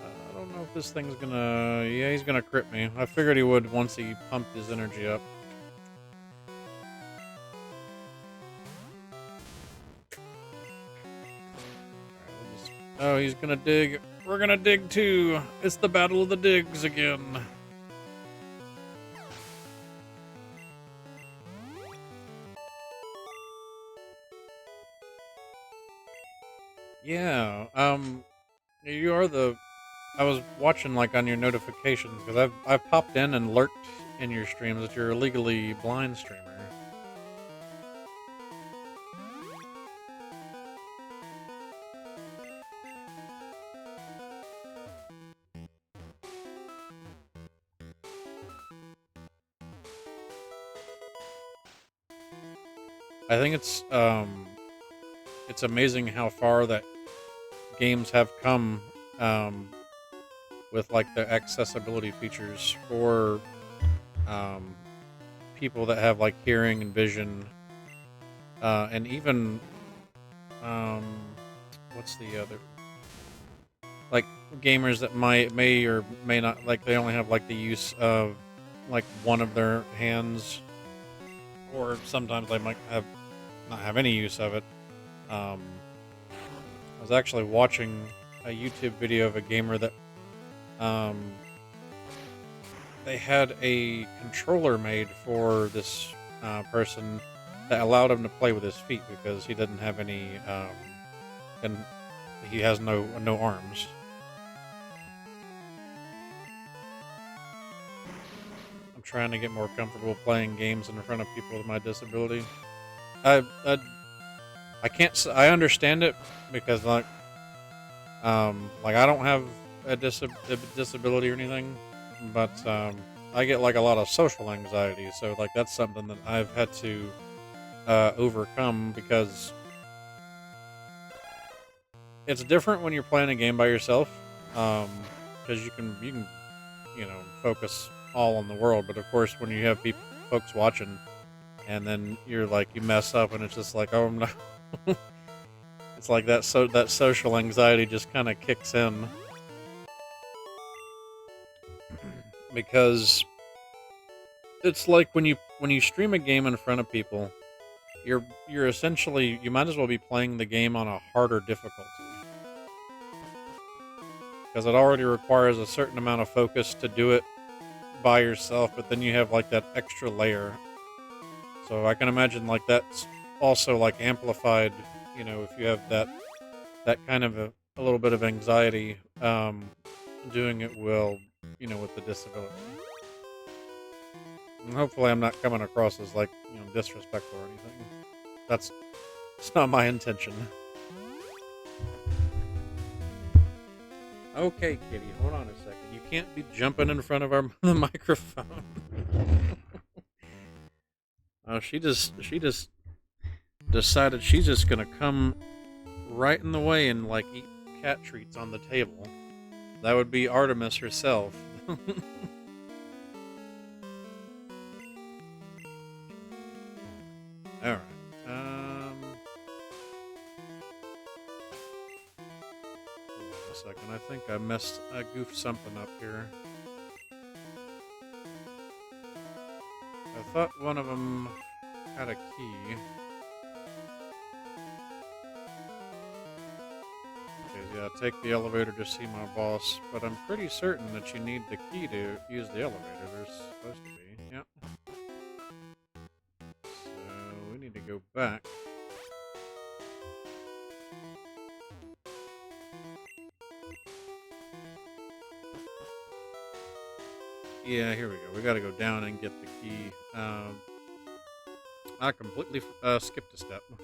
I don't know if this thing's gonna... Yeah, he's gonna crit me. I figured he would once he pumped his energy up. Oh, he's gonna dig. We're gonna dig too. It's the battle of the digs again. Yeah, you are the... I was watching, like, on your notifications, because I've popped in and lurked in your streams that you're a legally blind streamer. I think it's amazing how far that games have come, with like the accessibility features for people that have like hearing and vision, and even what's the other, like gamers that may or may not, like they only have like the use of like one of their hands, or sometimes they might not have any use of it. I was actually watching a YouTube video of a gamer that they had a controller made for this person that allowed him to play with his feet because he didn't have any, and he has no arms. I'm trying to get more comfortable playing games in front of people with my disability. I can't. I understand it because like I don't have a disability or anything, but I get like a lot of social anxiety. So like that's something that I've had to overcome because it's different when you're playing a game by yourself, because you can focus all on the world. But of course, when you have folks watching, and then you're like you mess up, and it's just like, oh no. It's like that social anxiety just kind of kicks in because it's like when you stream a game in front of people, you're essentially, you might as well be playing the game on a harder difficulty. Because it already requires a certain amount of focus to do it by yourself, but then you have like that extra layer. So I can imagine like that's also like amplified, you know, if you have that kind of a little bit of anxiety, doing it well, you know, with the disability. And hopefully I'm not coming across as like, you know, disrespectful or anything. It's not my intention. Okay, kitty, hold on a second. You can't be jumping in front of the microphone. Oh, she just decided she's just gonna come right in the way and like eat cat treats on the table. That would be Artemis herself. All right. Second, I think I goofed something up here. I thought one of them had a key. Okay, yeah, take the elevator to see my boss, but I'm pretty certain that you need the key to use the elevator. There's supposed to be, yep. So, we need to go back. Yeah, here we go. We gotta go down and get the key. I completely skipped a step. Oh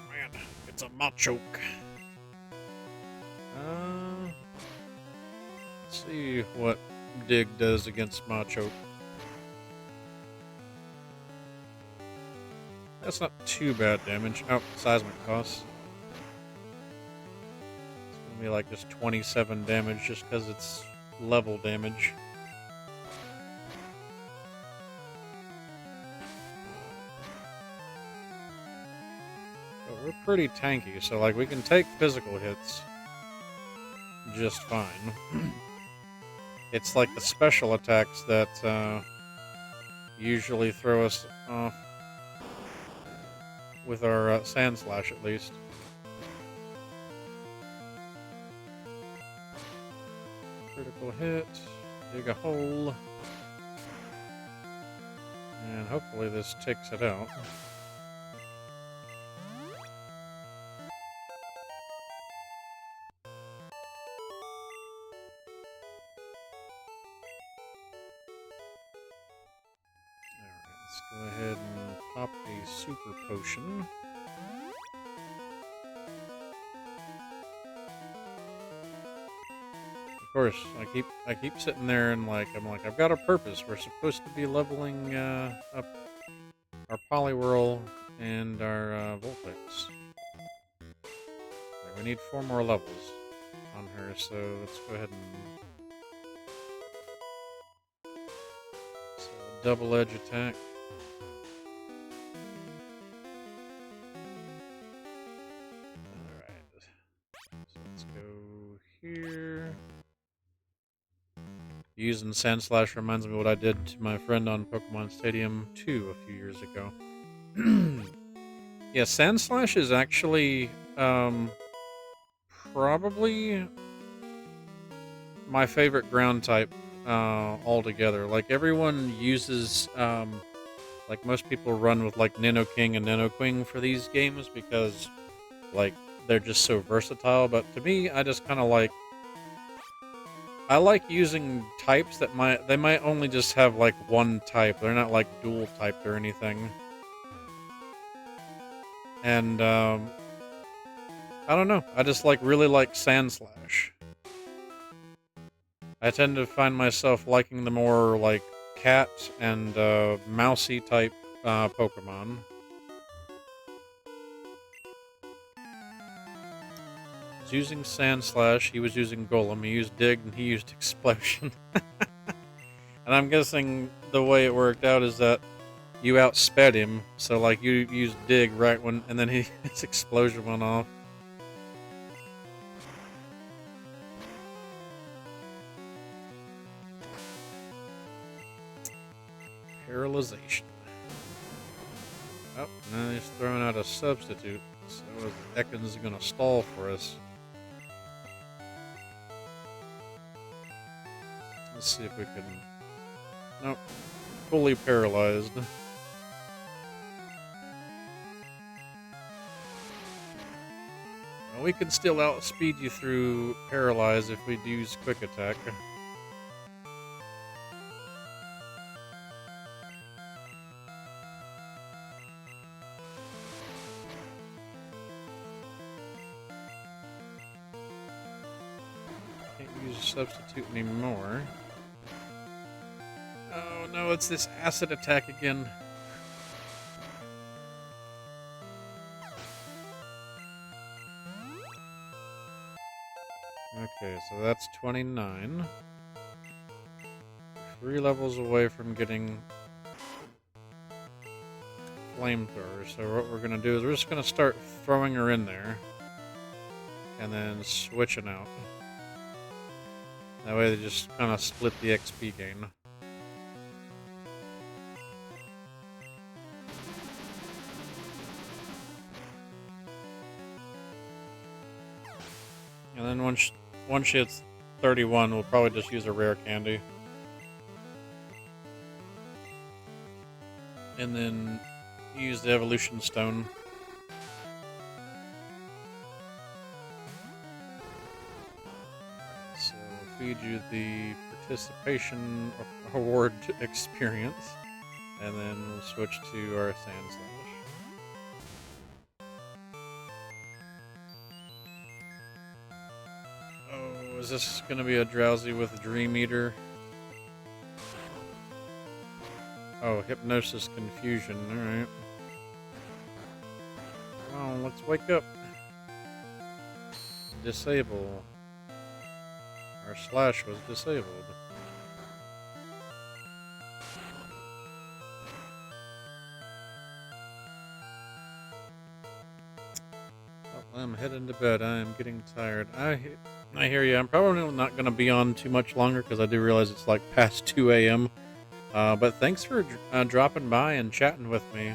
man, it's a Machoke. Let's see what Dig does against Machoke. That's not too bad damage. Oh, seismic costs. It's gonna be like just 27 damage just because it's level damage. But we're pretty tanky, so like we can take physical hits just fine. It's like the special attacks that usually throw us off. With our Sandslash, at least. Critical hit. Dig a hole. And hopefully this takes it out. Go ahead and pop a super potion. Of course, I keep sitting there and I'm like, I've got a purpose. We're supposed to be leveling up our Poliwhirl and our Vulpix. We need 4 more levels on her, so let's go ahead and double edge attack. Using Sandslash reminds me of what I did to my friend on Pokemon Stadium 2 a few years ago. Yeah, Sandslash is actually probably my favorite ground type altogether. Like everyone uses, like most people run with like Nidoking and Nidoqueen for these games because like they're just so versatile. But to me, I just kind of I like using types that they might only just have like one type. They're not like dual typed or anything. And I don't know. I just really like Sandslash. I tend to find myself liking the more like cat and mousy type Pokemon. Using Sandslash, he was using Golem, he used Dig, and he used Explosion. And I'm guessing the way it worked out is that you outsped him, so like you used dig right when, and then his explosion went off. Paralyzation. Oh, now he's throwing out a substitute. So Ekans gonna stall for us. Let's see if we can. Nope. Fully paralyzed. Well, we can still outspeed you through paralyze if we use quick attack. Can't use a substitute anymore. Oh no, it's this acid attack again. Okay, so that's 29. 3 levels away from getting flamethrower. So what we're gonna do is we're just gonna start throwing her in there and then switching out. That way they just kind of split the XP gain. And then once she hits 31, we'll probably just use a rare candy. And then use the evolution stone. So feed you the participation award experience. And then we'll switch to our sand slash. Is this going to be a Drowsy with a Dream Eater? Oh, Hypnosis Confusion, alright. Come on, let's wake up. Disable. Our slash was disabled. Well, I'm heading to bed. I am getting tired. I hear you. I'm probably not going to be on too much longer because I do realize it's like past 2 a.m. But thanks for dropping by and chatting with me.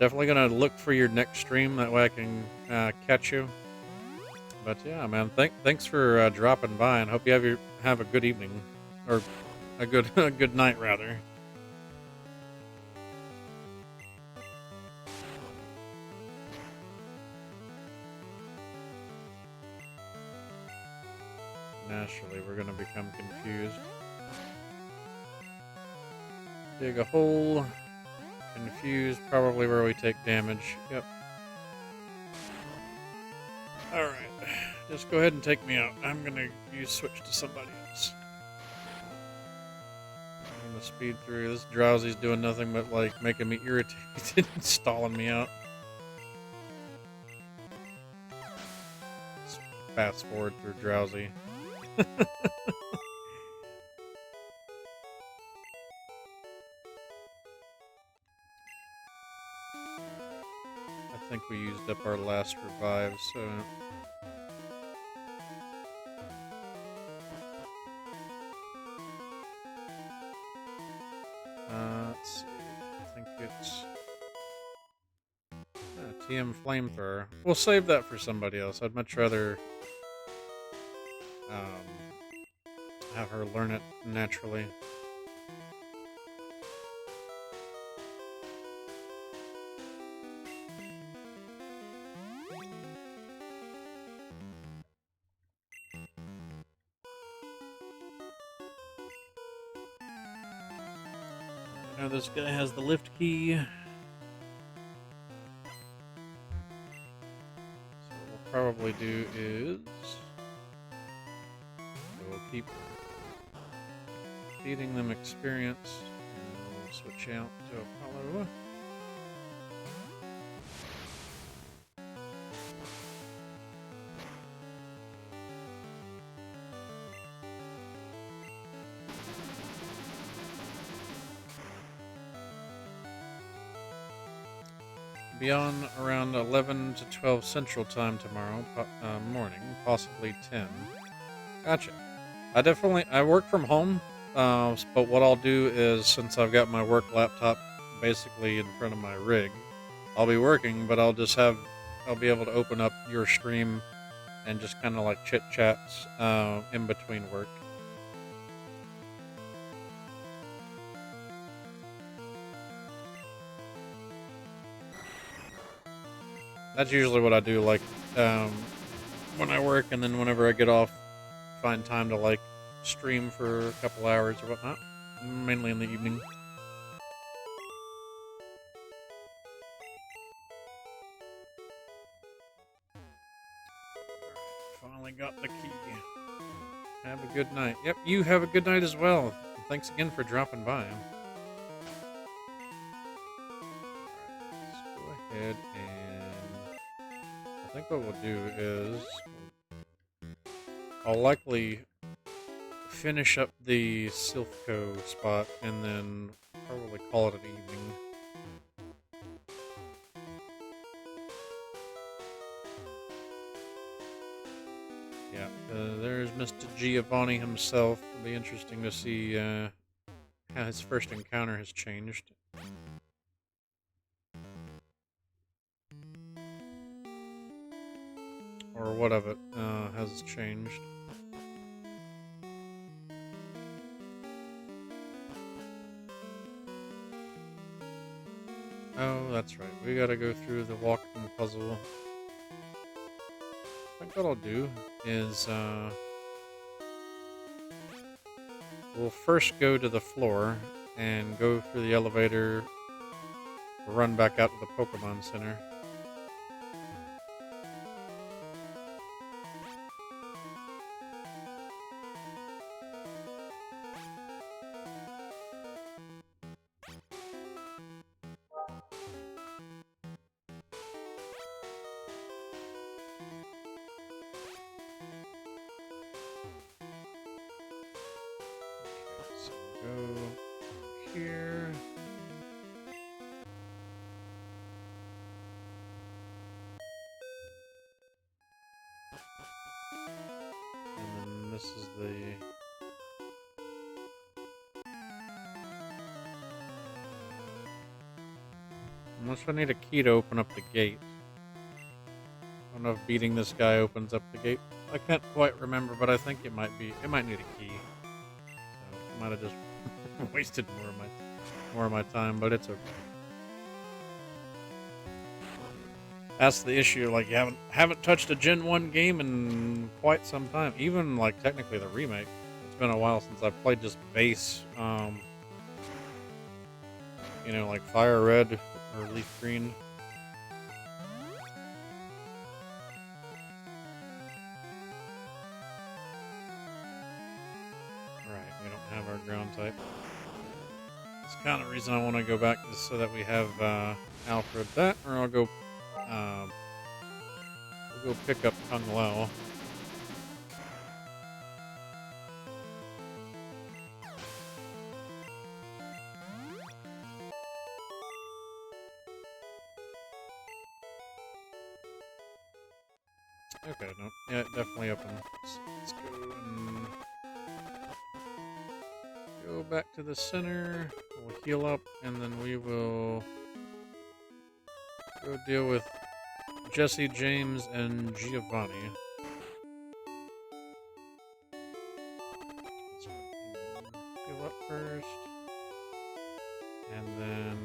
Definitely going to look for your next stream. That way I can catch you. But yeah, man, thanks for dropping by, and hope you have a good evening. Or a good night, rather. Naturally, we're going to become confused. Dig a hole. Confused, probably where we take damage. Yep. Alright. Just go ahead and take me out. I'm going to switch to somebody else. I'm going to speed through. This Drowsy's doing nothing but, like, making me irritated and stalling me out. Let's fast forward through Drowsy. I think we used up our last revive, so... let's see. I think it's... TM Flamethrower. We'll save that for somebody else. I'd much rather... have her learn it naturally. I know this guy has the lift key. So what we'll probably do is... we'll keep feeding them experience, and we'll switch out to Apollo. be on around 11 to 12 Central Time tomorrow morning, possibly 10. Gotcha. I work from home, but what I'll do is, since I've got my work laptop basically in front of my rig, I'll be working, but I'll be able to open up your stream and just kind of like chit chats in between work. That's usually what I do, like when I work, and then whenever I get off, find time to like stream for a couple hours or whatnot, mainly in the evening. Finally got the key. Have a good night. Yep, you have a good night as well. Thanks again for dropping by. Let's go ahead and I think what we'll do is I'll likely finish up the Silphco spot and then probably call it an evening. Yeah, there's Mr. Giovanni himself. It'll be interesting to see how his first encounter has changed. Or what of it has changed. Oh, that's right. We gotta go through the walking puzzle. I think what I'll do is we'll first go to the floor and go through the elevator, run back out to the Pokemon Center. Go here. And then this is the... Unless I need a key to open up the gate. I don't know if beating this guy opens up the gate. I can't quite remember, but I think it might need a key. So I might have just wasted more of my time, but it's okay. That's the issue. Like, you haven't touched a Gen 1 game in quite some time. Even like technically the remake. It's been a while since I've played just base. You know, like Fire Red or Leaf Green. Right, we don't have our ground type. It's kind of the reason I want to go back, just so that we have Alfred. That, or I'll go we'll go pick up Kung Lao. Okay, no, yeah, definitely open. Let's go and go back to the center. We'll heal up, and then we will go deal with Jesse, James, and Giovanni. Let's heal up first, and then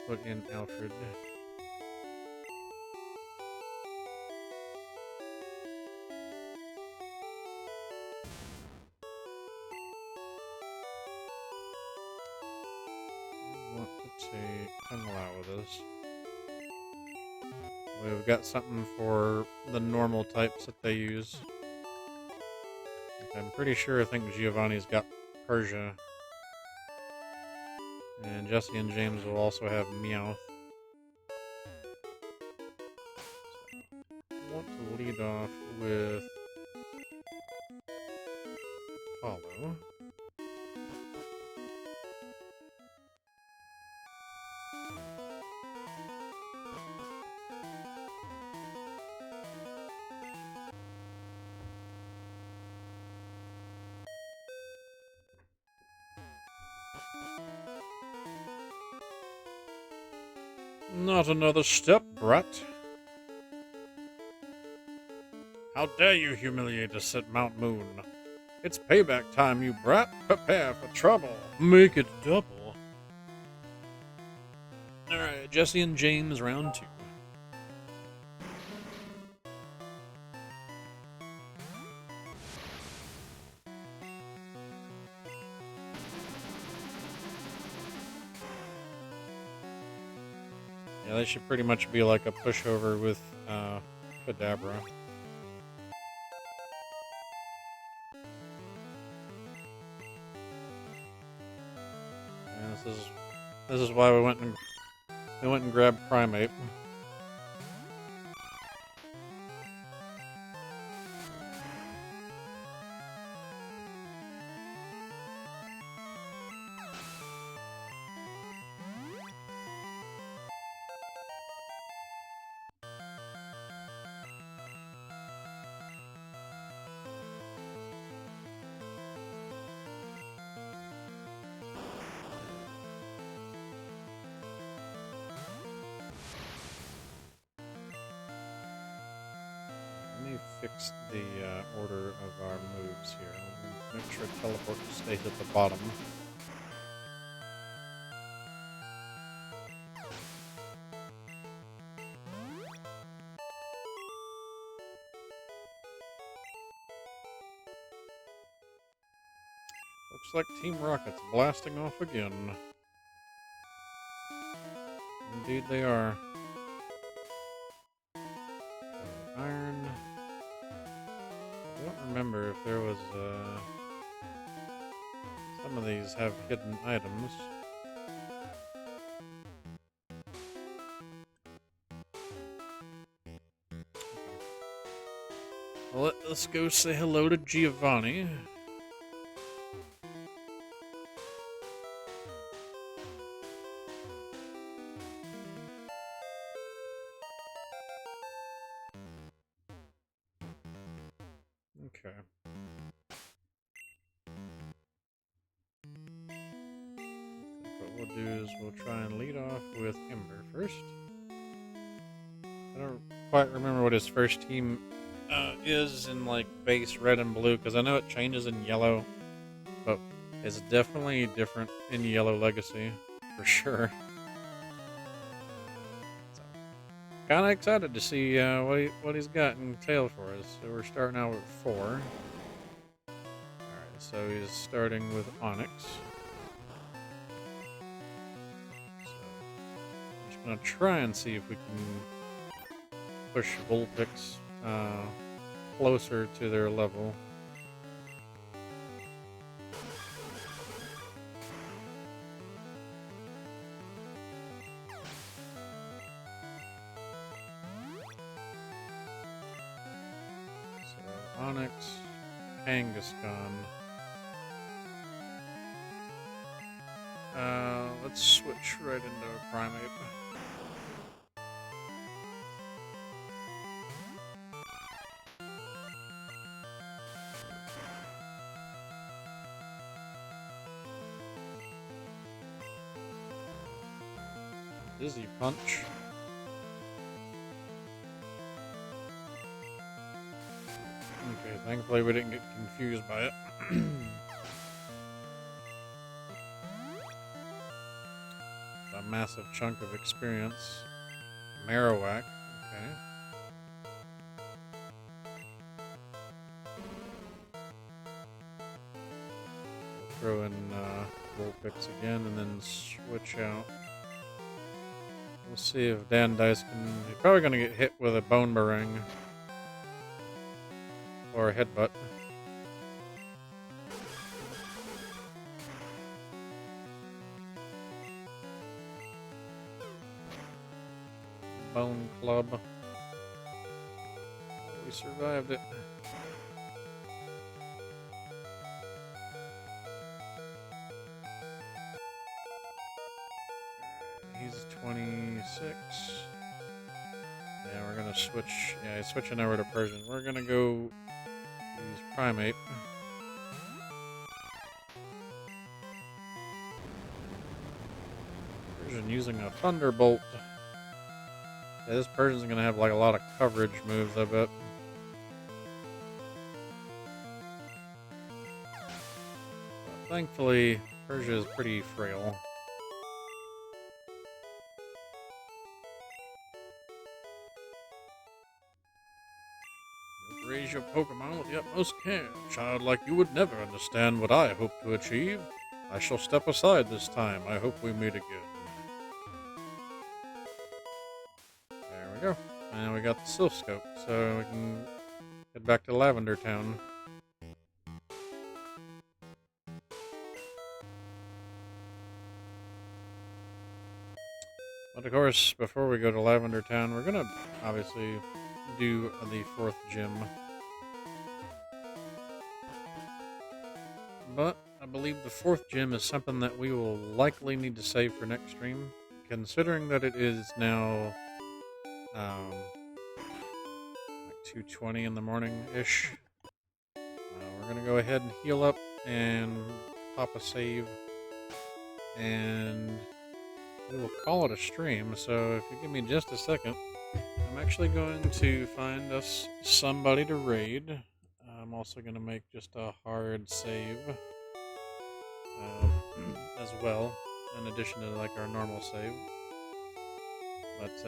we'll put in Alfred. Take Kung Lao with us. We've got something for the normal types that they use. I'm pretty sure I think Giovanni's got Persia. And Jesse and James will also have Meowth. I want to lead off with Apollo. Not another step, brat. How dare you humiliate us at Mount Moon? It's payback time, you brat. Prepare for trouble. Make it double. Alright, Jesse and James, round 2. Yeah, they should pretty much be like a pushover with Kadabra. Yeah, this is why we went and grabbed Primeape. Let me fix the order of our moves here. Make sure teleport stays at the bottom. Looks like Team Rocket's blasting off again. Indeed they are. Iron. I don't remember if there was some of these have hidden items. Well, let's go say hello to Giovanni. Okay. What we'll do is we'll try and lead off with Ember first. I don't quite remember what his first team is in like base red and blue, because I know it changes in yellow, but it's definitely different in Yellow Legacy for sure. So, kind of excited to see what he's got in tail for us. So we're starting out with 4. All right, so he's starting with Onyx. So I'm just gonna try and see if we can push Vulpix closer to their level. So Onyx, Kangaskhan. Let's switch right into a Primeape. Dizzy Punch. Okay, thankfully we didn't get confused by it. A massive chunk of experience. Marowak, okay. We'll throw in Vulpix again and then switch out. We'll see if Dandice can... He's probably going to get hit with a Bone Barang. Or a Headbutt. Bone Club. We survived it. He's 26. Yeah, we're gonna switch. Yeah, he's switching over to Persian. We're gonna go use Primeape. Persian using a Thunderbolt. Yeah, this Persian's gonna have like a lot of coverage moves, I bet. But thankfully, Persia is pretty frail. Raise your Pokemon with the utmost care. Child like you would never understand what I hope to achieve. I shall step aside this time. I hope we meet again. There we go. And we got the Silph Scope, so we can head back to Lavender Town. But of course, before we go to Lavender Town, we're gonna obviously do the 4th gym. But I believe the 4th gym is something that we will likely need to save for next stream, considering that it is now like 2:20 in the morning-ish. We're gonna go ahead and heal up and pop a save, and we will call it a stream. So if you give me just a second, I'm actually going to find us somebody to raid. I'm also going to make just a hard save as well, in addition to like our normal save. But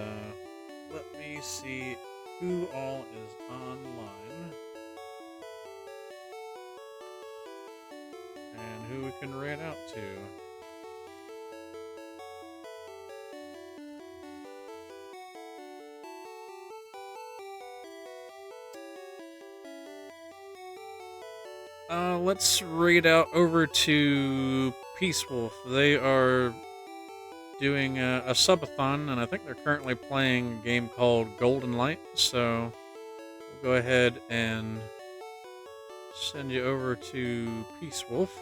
let me see who all is online and who we can raid out to. Let's raid out over to Peace Wolf. They are doing a subathon, and I think they're currently playing a game called Golden Light, so we'll go ahead and send you over to Peace Wolf.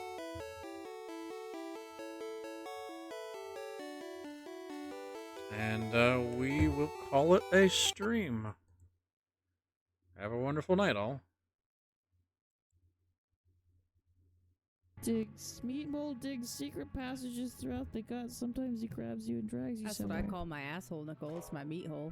And we will call it a stream. Have a wonderful night, all. Meat Mole digs secret passages throughout the gut. Sometimes he grabs you and drags you That's somewhere. what I call my asshole, Nicole. It's my meat hole.